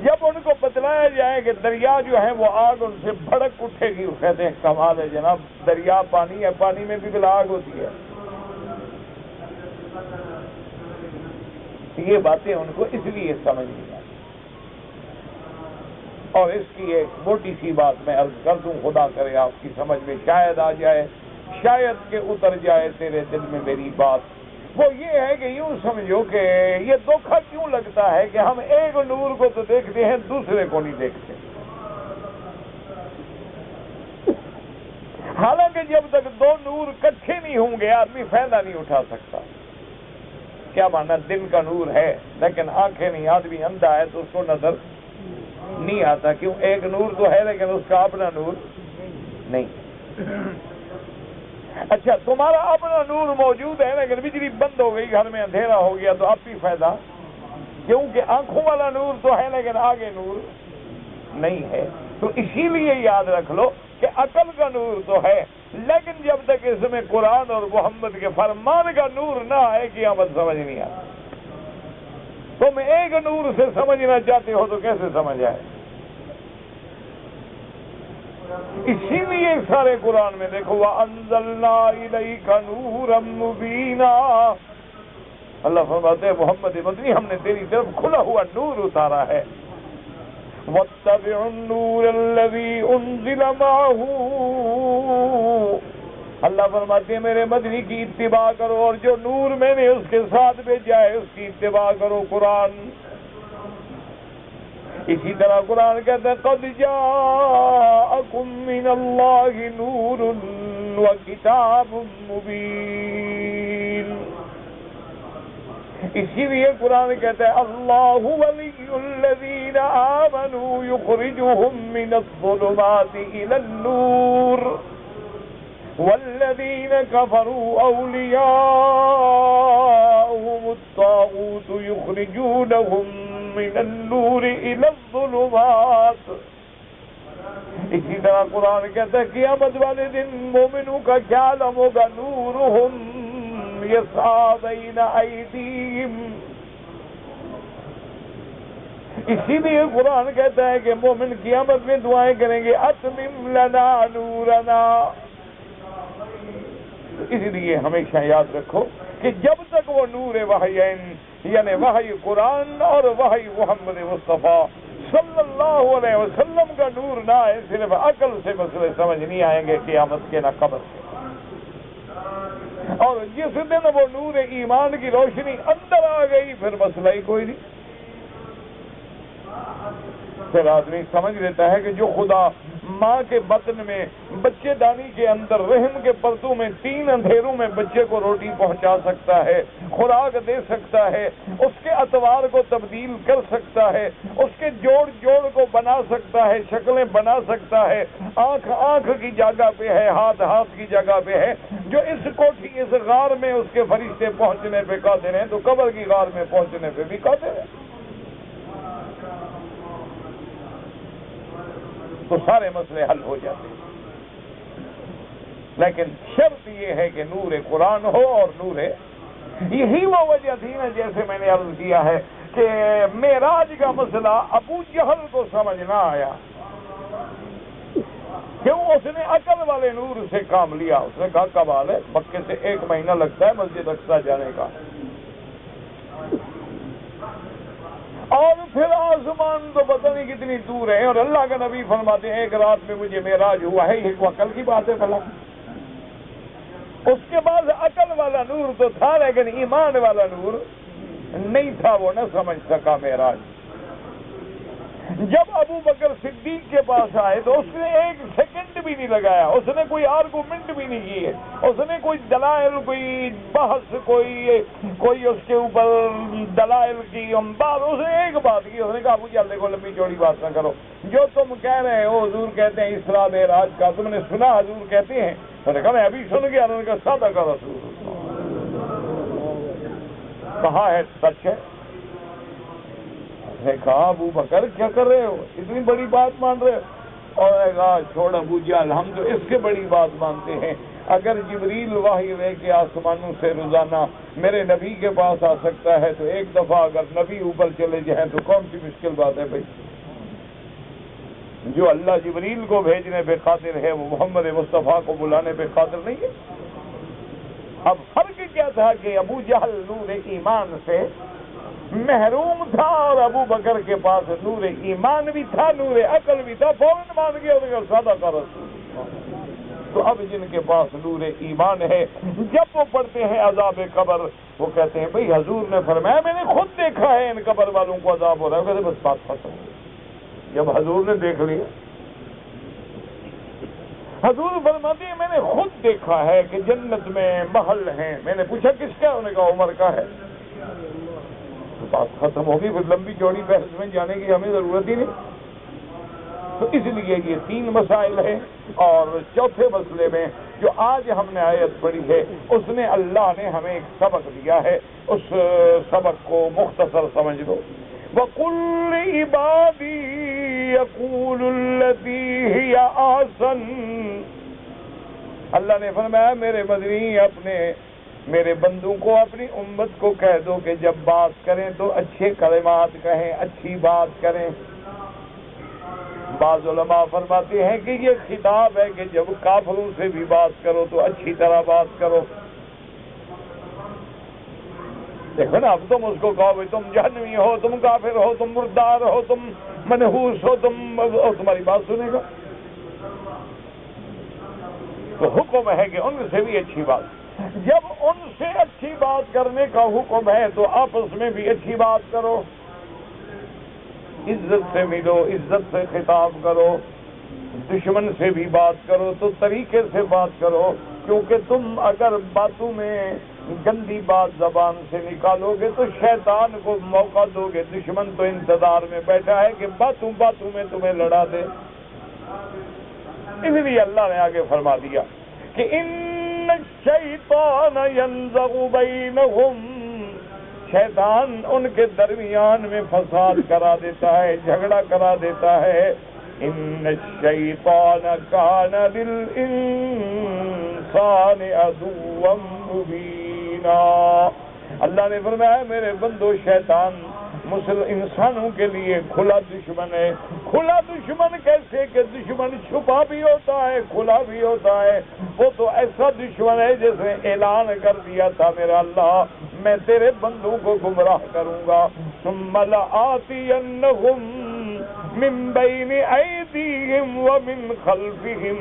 جب ان کو بتلایا جائے کہ دریا جو ہے وہ آگ ان سے بھڑک اٹھے گی، وہ کہتے ہیں کمال ہے جناب، دریا پانی ہے، پانی میں بھی بلا آگ ہوتی ہے۔ یہ باتیں ان کو اس لیے سمجھ نہیں آتی۔ اور اس کی ایک موٹی سی بات میں عرض کر دوں، خدا کرے آپ کی سمجھ میں شاید آ جائے، شاید کہ اتر جائے تیرے دل میں میری بات، وہ یہ ہے کہ یوں سمجھو کہ یہ دھوکا کیوں لگتا ہے کہ ہم ایک نور کو تو دیکھتے ہیں، دوسرے کو نہیں دیکھتے، حالانکہ جب تک 2 نور کٹھے نہیں ہوں گے آدمی فائدہ نہیں اٹھا سکتا۔ کیا مانا؟ دل کا نور ہے لیکن آنکھیں نہیں، آدمی اندھا ہے تو اس کو نظر نہیں آتا، کیوں؟ ایک نور تو ہے لیکن اس کا اپنا نور نہیں۔ اچھا تمہارا اپنا نور موجود ہے لیکن بجلی بند ہو گئی، گھر میں اندھیرا ہو گیا، تو اب بھی فائدہ، کیونکہ آنکھوں والا نور تو ہے لیکن آگے نور نہیں ہے۔ تو اسی لیے یاد رکھ لو کہ عقل کا نور تو ہے، لیکن جب تک اس میں قرآن اور محمد کے فرمان کا نور نہ آئے قیامت سمجھ نہیں آتی۔ تم ایک نور سے سمجھنا چاہتے ہو تو کیسے سمجھ آئے؟ اسی لیے سارے قرآن میں دیکھو وَأَنزَلْنَا إِلَيْكَ نُورًا مُبِينًا، اللہ فرماتے ہیں محمد مدنی ہم نے تیری طرف کھلا ہوا نور اتارا ہے۔ وَاتَّبِعُ النُّورَ الَّذِي أُنزِلَ مَعَهُ، اللہ فرماتے ہیں میرے مدنی کی اتباع کرو، اور جو نور میں نے اس کے ساتھ بھیجا ہے اس کی اتباع کرو، قرآن۔ اسی طرح قرآن کہتا ہے قَدْ جَاءَكُم مِّنَ اللَّهِ نُورٌ وَكِتَابٌ مُّبِينٌ۔ اسی لیے قرآن کہتا ہے اللہ ولی الذین آمنوا یخرجهم من الظلمات الى النور والذین کفروا اولیاءهم الطاغوت یخرجونهم من النور الى الظلمات۔ اسی طرح قرآن کہتا ہے قیامت والے دن مومنوں کا کیا عالم ہوگا، نورہم یسعی بین ایدیہم۔ اسی لیے قرآن کہتا ہے کہ مومن قیامت میں دعائیں کریں گے اتمم لنا نورنا۔ اس لیے ہمیشہ یاد رکھو کہ جب تک وہ نور وحیین یعنی وحی قرآن اور وحی محمد مصطفیٰ صلی اللہ علیہ وسلم کا نور نہ آئے، صرف عقل سے مسئلے سمجھ نہیں آئیں گے قیامت کے نہ قبر سے۔ اور جس دن وہ نور ایمان کی روشنی اندر آ گئی پھر مسئلہ ہی کوئی نہیں. پھر آدمی سمجھ لیتا ہے کہ جو خدا ماں کے بطن میں بچے دانی کے اندر رحم کے پردوں میں 3 اندھیروں میں بچے کو روٹی پہنچا سکتا ہے، خوراک دے سکتا ہے، اس کے اطوار کو تبدیل کر سکتا ہے، اس کے جوڑ کو بنا سکتا ہے، شکلیں بنا سکتا ہے، آنکھ کی جگہ پہ ہے، ہاتھ کی جگہ پہ ہے، جو اس کوٹھی اس غار میں اس کے فرشتے پہنچنے پہ قادر ہیں تو قبر کی غار میں پہنچنے پہ بھی قادر ہے. تو سارے مسئلے حل ہو جاتے ہیں. لیکن شرط یہ ہے کہ نور قرآن ہو اور نور، یہی وہ وجہ تھی نا جیسے میں نے عرض کیا ہے کہ معراج کا مسئلہ ابو جہل کو سمجھ نہ آیا. کیوں؟ اس نے عقل والے نور سے کام لیا. اس نے کہا کمال ہے، مکے سے 1 مہینہ لگتا ہے مسجد اقصیٰ جانے کا، اور پھر آسمان تو پتہ نہیں کتنی دور ہے، اور اللہ کا نبی فرماتے ہیں 1 رات میں مجھے معراج ہوا ہے. یہ عقل کی بات ہے بھلا. اس کے بعد عقل والا نور تو تھا لیکن ایمان والا نور نہیں تھا، وہ نہ سمجھ سکا معراج. جب ابو بکر صدیق کے پاس آئے تو اس نے 1 سیکنڈ بھی نہیں لگایا، اس نے کوئی آرگومنٹ بھی نہیں کیے، اس نے کوئی دلائل، کوئی بحث، کوئی اس کے اوپر دلائل کی بات، اس نے ایک بات کی. اس نے کہا ابو جہل دیکھو لمبی چوڑی بات نہ کرو، جو تم کہہ رہے ہو حضور کہتے ہیں اسراء معراج کا، تم نے سنا حضور کہتے ہیں؟ میں نے کہا میں ابھی سن گیا. انہوں نے کہا سادہ کا رسول کہا ہے سچ ہے. نے کہا ابو بکر کیا کر رہے ہو، اتنی بڑی بات مان رہے ہو؟ اور کہا چھوڑ ابو جہل، ہم تو اس کے بڑی بات مانتے ہیں. اگر جبریل وحی لے کے آسمانوں سے روزانہ میرے نبی کے پاس آ سکتا ہے تو 1 دفعہ اگر نبی اوپر چلے جائیں تو کون سی مشکل بات ہے بھائی؟ جو اللہ جبریل کو بھیجنے پہ قادر ہے وہ محمد مصطفیٰ کو بلانے پہ قادر نہیں ہے. اب فرق کیا تھا کہ ابو جہل نور ایمان سے محروم تھا اور ابو بکر کے پاس نور ایمان بھی تھا، نور عقل بھی تھا. فوراً مان گیا اور سادہ کا رسول. تو اب جن کے پاس نور ایمان ہے جب وہ پڑھتے ہیں عذاب قبر وہ کہتے ہیں بھئی حضور نے فرمایا میں نے خود دیکھا ہے ان قبر والوں کو عذاب ہو رہا ہے. کہتے بس بات ختم. جب حضور نے دیکھ لیا، حضور فرماتے ہیں میں نے خود دیکھا ہے کہ جنت میں محل ہیں. میں نے پوچھا کس کا؟ انہوں نے کہا عمر کا ہے. بات ختم ہوگی. پھر لمبی چوڑی بحث میں جانے کی ہمیں ضرورت ہی نہیں. تو اس لیے یہ 3 مسائل ہیں. اور چوتھے مسئلے میں جو آج ہم نے آیت پڑھی ہے اس میں اللہ نے ہمیں ایک سبق دیا ہے. اس سبق کو مختصر سمجھ لو. وَقُلْ عِبَادِي يَقُولُ الَّتِي هِيَ أَحْسَنُ. اللہ نے فرمایا میرے مدنی میرے بندوں کو، اپنی امت کو کہہ دو کہ جب بات کریں تو اچھے کلمات کہیں، اچھی بات کریں. بعض علماء فرماتے ہیں کہ یہ خطاب ہے کہ جب کافروں سے بھی بات کرو تو اچھی طرح بات کرو. دیکھو نا، اب تم اس کو کہو بھائی تم جہنمی ہو، تم کافر ہو، تم مردار ہو، تم منحوس ہو، تمہاری بات سنے گا؟ تو حکم ہے کہ ان سے بھی اچھی بات. جب ان سے اچھی بات کرنے کا حکم ہے تو آپس میں بھی اچھی بات کرو، عزت سے ملو، عزت سے خطاب کرو. دشمن سے بھی بات کرو تو طریقے سے بات کرو، کیونکہ تم اگر باتوں میں گندی بات زبان سے نکالو گے تو شیطان کو موقع دو گے. دشمن تو انتظار میں بیٹھا ہے کہ باتوں میں تمہیں لڑا دے. اس لیے اللہ نے آگے فرما دیا کہ ان الشیطان ینزغ بینہم، شیطان ان کے درمیان میں فساد کرا دیتا ہے، جھگڑا کرا دیتا ہے. ان الشیطان کان للانسان عدوا مبینا. اللہ نے فرمایا میرے بندو شیطان انسانوں کے لیے کھلا دشمن ہے. کھلا دشمن کیسے کہ دشمن چھپا بھی ہوتا ہے، کھلا بھی ہوتا ہے. وہ تو ایسا دشمن ہے جس نے اعلان کر دیا تھا میرا اللہ میں تیرے بندوں کو گمراہ کروں گا. ثم لآتینہم من بین ایدیہم ومن خلفہم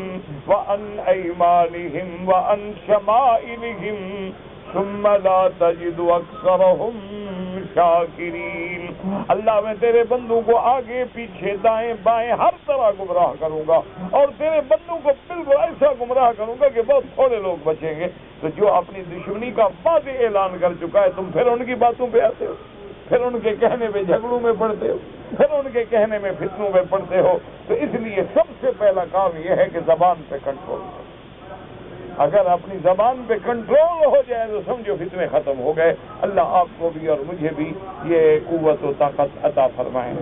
وعن ایمانہم وعن شمائلہم ثم لا تجد اکثرہم شاکرین. اللہ میں تیرے بندوں کو آگے پیچھے دائیں بائیں ہر طرح گمراہ کروں گا، اور تیرے بندوں کو بالکل ایسا گمراہ کروں گا کہ بہت تھوڑے لوگ بچیں گے. تو جو اپنی دشمنی کا واضح اعلان کر چکا ہے، تم پھر ان کی باتوں پہ آتے ہو، پھر ان کے کہنے میں جھگڑوں میں پڑتے ہو، پھر ان کے کہنے میں فتنوں میں پڑتے ہو. تو اس لیے سب سے پہلا کام یہ ہے کہ زبان پہ کنٹرول کرو. اگر اپنی زبان پہ کنٹرول ہو جائے تو سمجھو فتنے ختم ہو گئے. اللہ آپ کو بھی اور مجھے بھی یہ قوت و طاقت عطا فرمائے.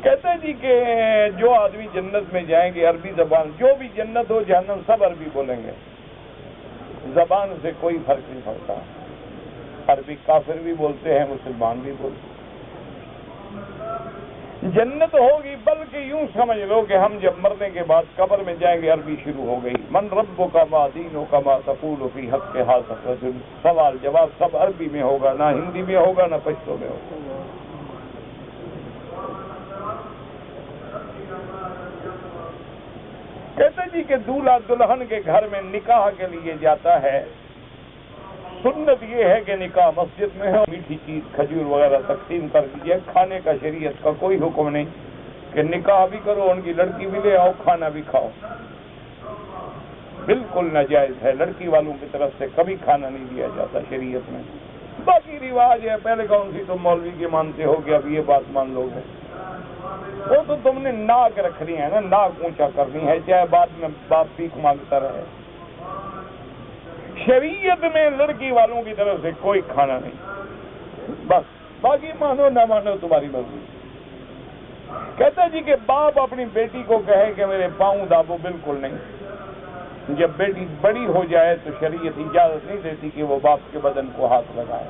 کہتے ہیں جی کہ جو آدمی جنت میں جائیں گے عربی زبان، جو بھی جنت ہو جہنم سب عربی بولیں گے، زبان سے کوئی فرق نہیں پڑتا. عربی کافر بھی بولتے ہیں، مسلمان بھی بولتے ہیں. جنت ہوگی، بلکہ یوں سمجھ لو کہ ہم جب مرنے کے بعد قبر میں جائیں گے عربی شروع ہو گئی. من ربک ما دینک ما تقول فی حق ھذا الرجل. سوال جواب سب عربی میں ہوگا، نہ ہندی میں ہوگا نہ پشتو میں ہوگا. کہتے جی کہ دولہا دلہن کے گھر میں نکاح کے لیے جاتا ہے. سنت یہ ہے کہ نکاح مسجد میں ہو، میٹھی چیز کھجور وغیرہ تقسیم کر دیجیے. کھانے کا شریعت کا کوئی حکم نہیں کہ نکاح بھی کرو، ان کی لڑکی بھی لے آؤ، کھانا بھی کھاؤ. بالکل ناجائز ہے. لڑکی والوں کی طرف سے کبھی کھانا نہیں دیا جاتا شریعت میں. باقی رواج ہے، پہلے کون سی تم مولوی کے مانتے ہو کہ اب یہ بات مان لو گے. وہ تو تم نے ناک رکھنی ہے نا، ناک اونچا کرنی ہے، چاہے بعد میں باپ بھیک مانگتا رہے. شریعت میں لڑکی والوں کی طرف سے کوئی کھانا نہیں. بس باقی مانو نہ مانو تمہاری مرضی. کہتا جی کہ باپ اپنی بیٹی کو کہے کہ میرے پاؤں دابو، بالکل نہیں. جب بیٹی بڑی ہو جائے تو شریعت اجازت نہیں دیتی کہ وہ باپ کے بدن کو ہاتھ لگائے.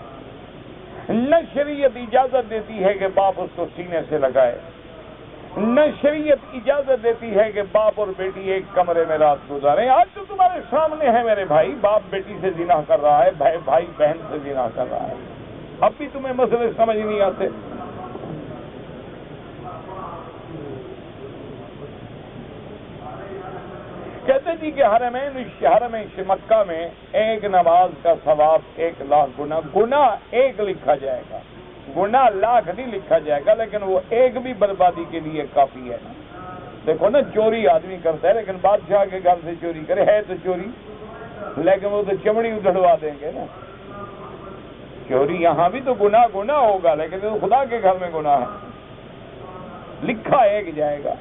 نہ شریعت اجازت دیتی ہے کہ باپ اس کو سینے سے لگائے. نہ شریعت اجازت دیتی ہے کہ باپ اور بیٹی ایک کمرے میں رات گزاریں. آج تو تمہارے سامنے ہے میرے بھائی، باپ بیٹی سے زنا کر رہا ہے، بھائی بہن سے زنا کر رہا ہے. اب بھی تمہیں مسئلے سمجھ نہیں آتے. کہتے جی کہ حرم مکہ میں ایک نماز کا ثواب 1,00,000 گنا. گناہ ایک لکھا جائے گا، گناہ لاکھ نہیں لکھا جائے گا، لیکن وہ ایک بھی بربادی کے لیے کافی ہے. دیکھو نا، چوری آدمی کرتا ہے لیکن بادشاہ کے گھر سے چوری کرے، ہے تو چوری، لیکن وہ تو چمڑی ادھڑوا دیں گے نا. چوری یہاں بھی تو گناہ ہوگا، لیکن تو خدا کے گھر میں گناہ ہے، لکھا ایک جائے گا.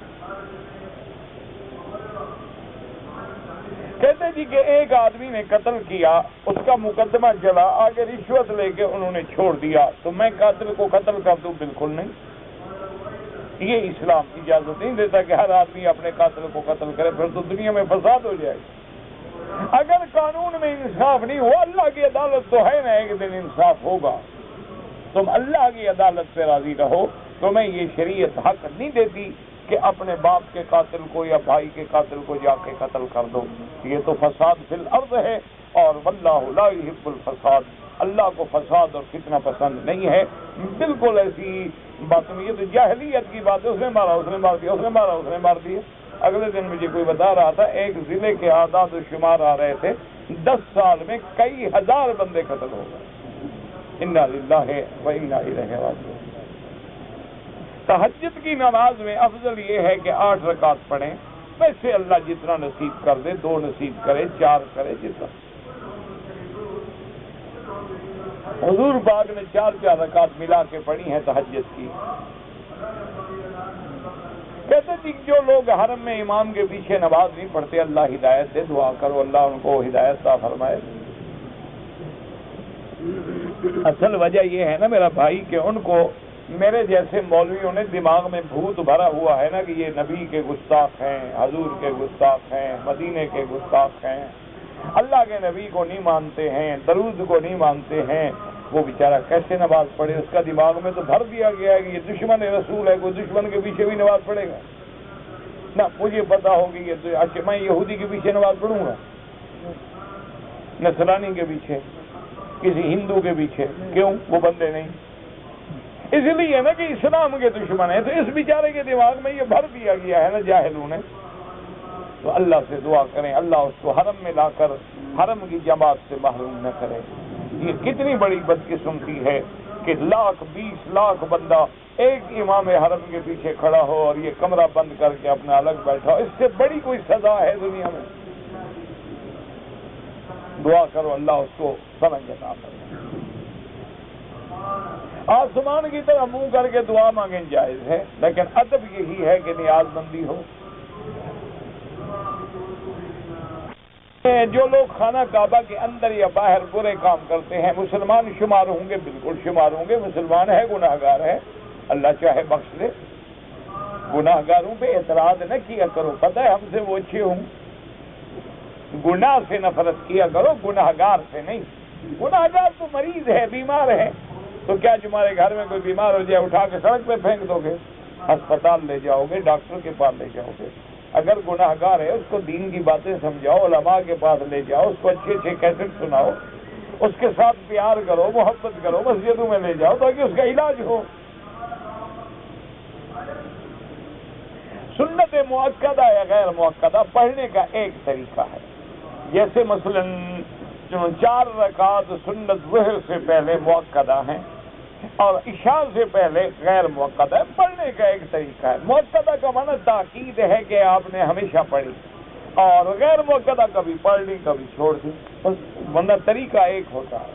کہتے جی کہ ایک آدمی نے قتل کیا، اس کا مقدمہ چلا، آگے رشوت لے کے انہوں نے چھوڑ دیا، تو میں قاتل کو قتل کر دوں؟ بالکل نہیں. یہ اسلام اجازت نہیں دیتا کہ ہر آدمی اپنے قاتل کو قتل کرے، پھر تو دنیا میں فساد ہو جائے گا. اگر قانون میں انصاف نہیں ہوا، اللہ کی عدالت تو ہے نا، ایک دن انصاف ہوگا. تم اللہ کی عدالت پہ راضی رہو. تمہیں یہ شریعت حق نہیں دیتی کہ اپنے باپ کے قاتل کو یا بھائی کے قاتل کو جا کے قتل کر دو. یہ تو فساد فی الارض ہے، اور واللہ لا یحب الفساد. اللہ کو فساد اور فتنہ پسند نہیں ہے. بالکل ایسی بات نہیں. یہ تو جاہلیت کی بات ہے، اس نے مارا، اس نے مار دیا، اس نے مارا، اس نے مار دیا. اگلے دن مجھے کوئی بتا رہا تھا، ایک ضلع کے اعداد و شمار آ رہے تھے، 10 سال میں کئی ہزار بندے قتل ہو گئے. انا للہ و انا الیہ راجعون. تہجد کی نماز میں افضل یہ ہے کہ 8 رکعت پڑھیں. ویسے اللہ جتنا نصیب کر دے، 2 نصیب کرے، 4 کرے، جتنا. حضور پاک نے 4 رکعت ملا کے پڑھی ہیں تہجد کی. کہتے تھے جو لوگ حرم میں امام کے پیچھے نماز نہیں پڑھتے، اللہ ہدایت دے. دعا کرو اللہ ان کو ہدایت عطا فرمائے. اصل وجہ یہ ہے نا میرا بھائی کہ ان کو میرے جیسے مولویوں نے دماغ میں بھوت بھرا ہوا ہے نا کہ یہ نبی کے گستاخ ہیں، حضور کے گستاخ ہیں، مدینے کے گستاخ ہیں، اللہ کے نبی کو نہیں مانتے ہیں، درود کو نہیں مانتے ہیں. وہ بیچارہ کیسے نماز پڑھے؟ اس کا دماغ میں تو بھر دیا گیا ہے کہ یہ دشمن رسول ہے، کوئی دشمن کے پیچھے بھی نماز پڑھے گا نہ. مجھے پتا ہوگی یہ تو اچھا میں یہودی کے پیچھے نماز پڑھوں گا؟ نصرانی کے پیچھے، کسی ہندو کے پیچھے، کیوں؟ وہ بندے نہیں، اس لیے نا کہ اسلام کے دشمن ہیں، تو اس بیچارے کے دماغ میں یہ بھر دیا گیا ہے نا جاہلوں نے۔ تو اللہ سے دعا کریں اللہ اس کو حرم میں لا کر حرم کی جماعت سے محروم نہ کرے۔ یہ کتنی بڑی بدقسمتی ہے کہ 20 لاکھ بندہ ایک امام حرم کے پیچھے کھڑا ہو اور یہ کمرہ بند کر کے اپنا الگ بیٹھا ہو، اس سے بڑی کوئی سزا ہے دنیا میں؟ دعا کرو اللہ اس کو سمجھ عطا کرے۔ آسمان کی طرح منہ کر کے دعا مانگیں جائز ہے، لیکن ادب یہی ہے کہ نیاز مندی ہو۔ جو لوگ خانہ کعبہ کے اندر یا باہر برے کام کرتے ہیں مسلمان شمار ہوں گے؟ بالکل شمار ہوں گے، مسلمان ہے، گناہگار ہے، اللہ چاہے بخش دے۔ گناہگاروں پہ اعتراض نہ کیا کرو، پتہ ہے ہم سے وہ اچھے ہوں، گناہ سے نفرت کیا کرو، گناہگار سے نہیں۔ گناہگار تو مریض ہے، بیمار ہے، تو کیا تمہارے گھر میں کوئی بیمار ہو جائے اٹھا کے سڑک پہ پھینک دو گے؟ ہسپتال لے جاؤ گے، ڈاکٹر کے پاس لے جاؤ گے۔ اگر گناہگار ہے اس کو دین کی باتیں سمجھاؤ، علماء کے پاس لے جاؤ، اس کو اچھے اچھے کیسٹ سناؤ، اس کے ساتھ پیار کرو، محبت کرو، مسجدوں میں لے جاؤ تاکہ اس کا علاج ہو۔ سنت مؤکدہ یا غیر مؤکدہ پڑھنے کا ایک طریقہ ہے، جیسے مثلا 4 رکعت سنت ظہر سے پہلے مؤکدہ ہیں اور عشاء سے پہلے غیر مؤکدہ ہے، پڑھنے کا ایک طریقہ ہے۔ مؤکدہ کا معنی تاکید ہے کہ آپ نے ہمیشہ پڑھی، اور غیر مؤکدہ کبھی پڑھ لی کبھی چھوڑ دی، بس ورنہ طریقہ ایک ہوتا ہے۔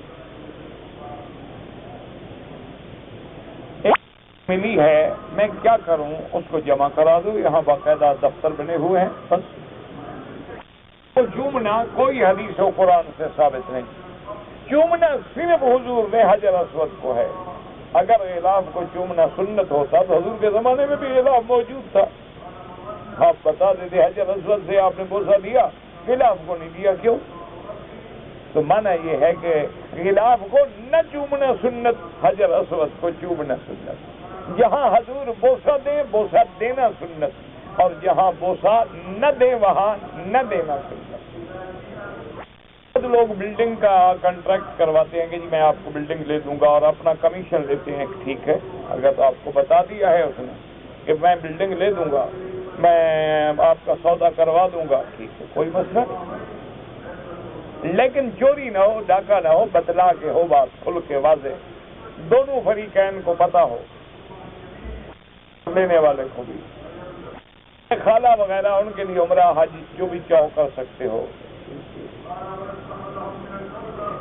ایک ملی ہے، میں کیا کروں اس کو جمع کرا دوں، یہاں باقاعدہ دفتر بنے ہوئے ہیں، بس چومنا کوئی حدیث و قرآن سے ثابت نہیں، چومنا صرف حضور نے حجر اسود کو ہے۔ اگر غلاف کو چومنا سنت ہوتا تو حضور کے زمانے میں بھی غلاف موجود تھا، آپ بتا دیتے حجر اسود سے آپ نے بوسہ دیا، غلاف کو نہیں دیا، کیوں؟ تو معنی یہ ہے کہ غلاف کو نہ چومنا سنت، حجر اسود کو چومنا سنت۔ جہاں حضور بوسہ دیں بوسہ دینا سنت، اور جہاں بوسہ نہ دیں وہاں نہ دینا سنت۔ لوگ بلڈنگ کا کنٹریکٹ کرواتے ہیں کہ جی میں آپ کو بلڈنگ لے دوں گا اور اپنا کمیشن لیتے ہیں، ٹھیک ہے، اگر تو آپ کو بتا دیا ہے اس نے کہ میں بلڈنگ لے دوں گا، میں آپ کا سودا کروا دوں گا، ٹھیک ہے، کوئی مسئلہ نہیں، لیکن چوری نہ ہو، ڈاکہ نہ ہو، بتلا کے ہو، بات کھل کے واضح، دونوں فریقین کو پتا ہو، لینے والے کو بھی، خالہ وغیرہ ان کے لیے عمرہ حج جو بھی چاہو کر سکتے ہو۔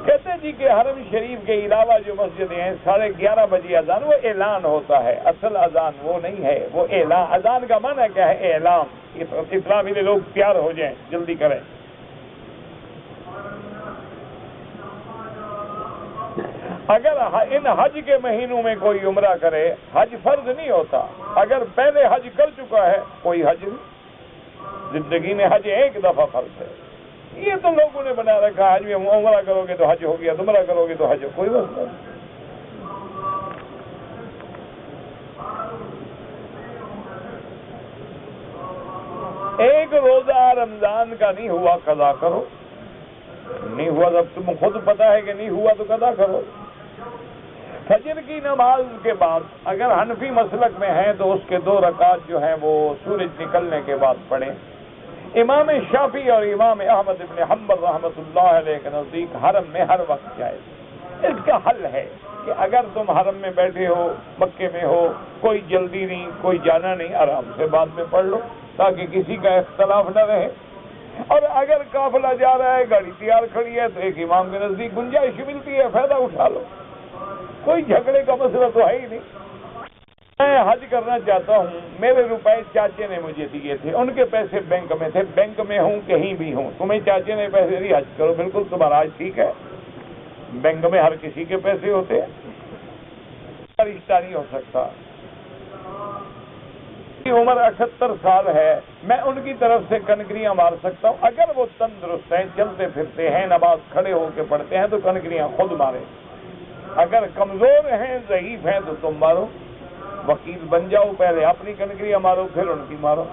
کہتے جی کہ حرم شریف کے علاوہ جو مسجدیں ہیں 11:30 بجے اذان، وہ اعلان ہوتا ہے، اصل اذان وہ نہیں ہے، وہ اعلان۔ اذان کا معنی کیا ہے؟ اعلان، اطلاع ملے، لوگ تیار ہو جائیں، جلدی کریں۔ اگر ان حج کے مہینوں میں کوئی عمرہ کرے، حج فرض نہیں ہوتا، اگر پہلے حج کر چکا ہے کوئی حج نہیں، زندگی میں حج ایک دفعہ فرض ہے۔ یہ تو لوگوں نے بنا رکھا، حج میں عمرہ کرو گے تو حج ہو گیا، عمرہ کرو گے تو حج، کوئی مسئلہ نہیں۔ ایک روزہ رمضان کا نہیں ہوا قضا کرو، نہیں ہوا جب تم خود پتا ہے کہ نہیں ہوا تو قضا کرو۔ فجر کی نماز کے بعد اگر حنفی مسلک میں ہیں تو اس کے 2 رکعت جو ہیں وہ سورج نکلنے کے بعد پڑھیں۔ امام شافعی اور امام احمد بن حنبل رحمۃ اللہ علیہ کے نزدیک حرم میں ہر وقت جائز۔ اس کا حل ہے کہ اگر تم حرم میں بیٹھے ہو، مکے میں ہو، کوئی جلدی نہیں، کوئی جانا نہیں، آرام سے بعد میں پڑھ لو تاکہ کسی کا اختلاف نہ رہے۔ اور اگر قافلہ جا رہا ہے، گاڑی تیار کھڑی ہے، تو ایک امام کے نزدیک گنجائش ملتی ہے، فائدہ اٹھا لو، کوئی جھگڑے کا مسئلہ تو ہے ہی نہیں۔ میں حج کرنا چاہتا ہوں، میرے روپے چاچے نے مجھے دیے تھے، ان کے پیسے بینک میں تھے، بینک میں ہوں کہیں بھی ہوں، تمہیں چاچے نے پیسے دی، حج کرو، بالکل تمہارا حج ٹھیک ہے۔ بینک میں ہر کسی کے پیسے ہوتے ہیں، رشتہ نہیں ہو سکتا۔ عمر 78 سال ہے، میں ان کی طرف سے کنکریاں مار سکتا ہوں، اگر وہ تندرست ہیں، چلتے پھرتے ہیں، نماز کھڑے ہو کے پڑھتے ہیں تو کنکریاں خود مارے۔ اگر کمزور ہیں، ضعیف ہیں تو تم مارو، وکیل بن جاؤ، پہلے اپنی کنکریاں مارو پھر ان کی مارو۔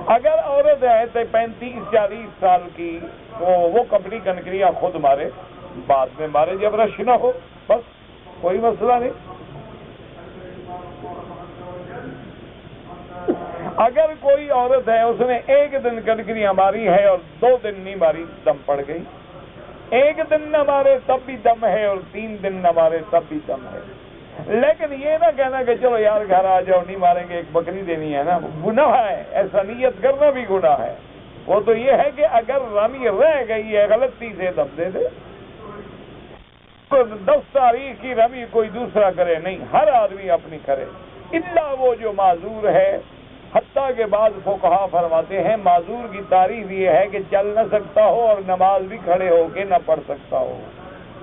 اگر عورت ہے تو 35-40 سال کی وہ کپڑی کنکریاں خود مارے، بعد میں مارے جب رش نہ ہو، بس کوئی مسئلہ نہیں۔ اگر کوئی عورت ہے اس نے 1 دن کنکریاں ماری ہے اور 2 دن نہیں ماری، دم پڑ گئی۔ 1 دن نہ مارے تب بھی دم ہے اور 3 دن نہ مارے تب بھی دم ہے۔ لیکن یہ نہ کہنا کہ چلو یار گھر آ جاؤ، نہیں ماریں گے، 1 بکری دینی ہے نا، گناہ ہے، ایسا نیت کرنا بھی گناہ ہے۔ وہ تو یہ ہے کہ اگر رمی رہ گئی ہے غلطی سے دم دے دے۔ 10 تاریخ کی رمی کوئی دوسرا کرے نہیں، ہر آدمی اپنی کرے، الا وہ جو معذور ہے۔ حتیٰ کہ بعض فقہا فرماتے ہیں معذور کی تعریف یہ ہے کہ چل نہ سکتا ہو اور نماز بھی کھڑے ہو کے نہ پڑھ سکتا ہو۔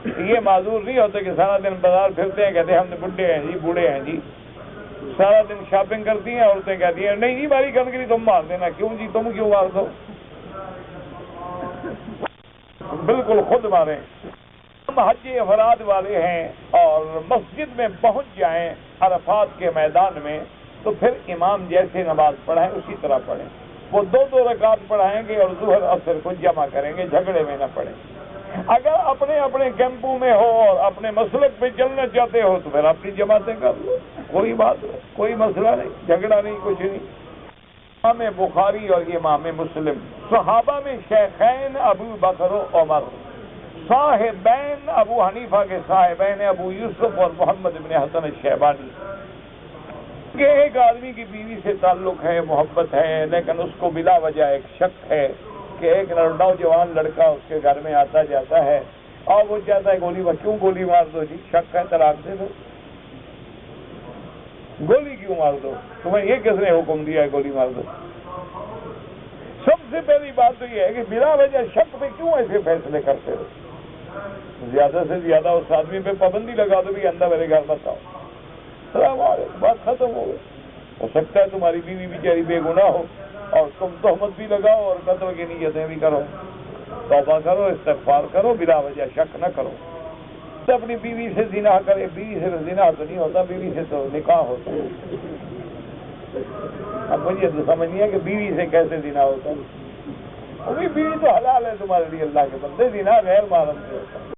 یہ معذور نہیں ہوتے کہ سارا دن بازار پھرتے ہیں، کہتے ہیں ہم نے بڈھے ہیں جی، بوڑھے ہیں جی، سارا دن شاپنگ کرتی ہیں عورتیں، کہتی ہیں نہیں ماری کنکری تم مار دینا، کیوں جی تم کیوں مار دو، بالکل خود ماریں۔ ہم حج افراد والے ہیں اور مسجد میں پہنچ جائیں عرفات کے میدان میں تو پھر امام جیسے نماز پڑھائیں اسی طرح پڑھیں۔ وہ 2 رکعت پڑھائیں گے اور ظہر عصر کو جمع کریں گے، جھگڑے میں نہ پڑیں۔ اگر اپنے اپنے کیمپوں میں ہو اور اپنے مسلک پہ چلنا چاہتے ہو تو پھر اپنی جماعتیں کر لو، کوئی بات نہیں، کوئی مسئلہ نہیں، جھگڑا نہیں، کچھ نہیں۔ امام بخاری اور امام مسلم، صحابہ میں شیخین ابو بکر و عمر، صاحبین ابو حنیفہ کے صاحبین ابو یوسف اور محمد بن حسن الشیبانی، کہ ایک آدمی کی بیوی سے تعلق ہے، محبت ہے، لیکن اس کو بلا وجہ ایک شک ہے کہ ایک نوجوان لڑکا اس کے گھر میں آتا جاتا ہے اور وہ چاہتا ہے کیوں گولی مار دو جی، شک ہے طلاق دے دو، گولی کیوں مار دو، تمہیں یہ کس نے حکم دیا ہے گولی مار دو؟ سب سے پہلی بات تو یہ ہے کہ بلا وجہ شک پہ کیوں ایسے فیصلے کرتے ہو؟ زیادہ سے زیادہ اس آدمی پہ پابندی لگا دو بھی اندر میرے گھر مت آؤ، السلام علیکم، بات ختم ہو گئی۔ ہو سکتا ہے تمہاری بیوی بیچاری بے گناہ ہو اور تم تہمت بھی لگاؤ اور قتل کی نیتیں بھی کرو، توبہ کرو، استغفار کرو، بلا وجہ شک نہ کرو۔ اپنی بیوی سے زنا کرے، بیوی سے زنا تو نہیں ہوتا، بیوی سے تو نکاح ہوتا ہے۔ اب مجھے تو سمجھ نہیں ہے کہ بیوی سے کیسے زنا ہوتا ہے، بیوی تو حلال ہے تمہارے لیے، اللہ کے بندے، زنا غیر محرم سے ہوتا ہے۔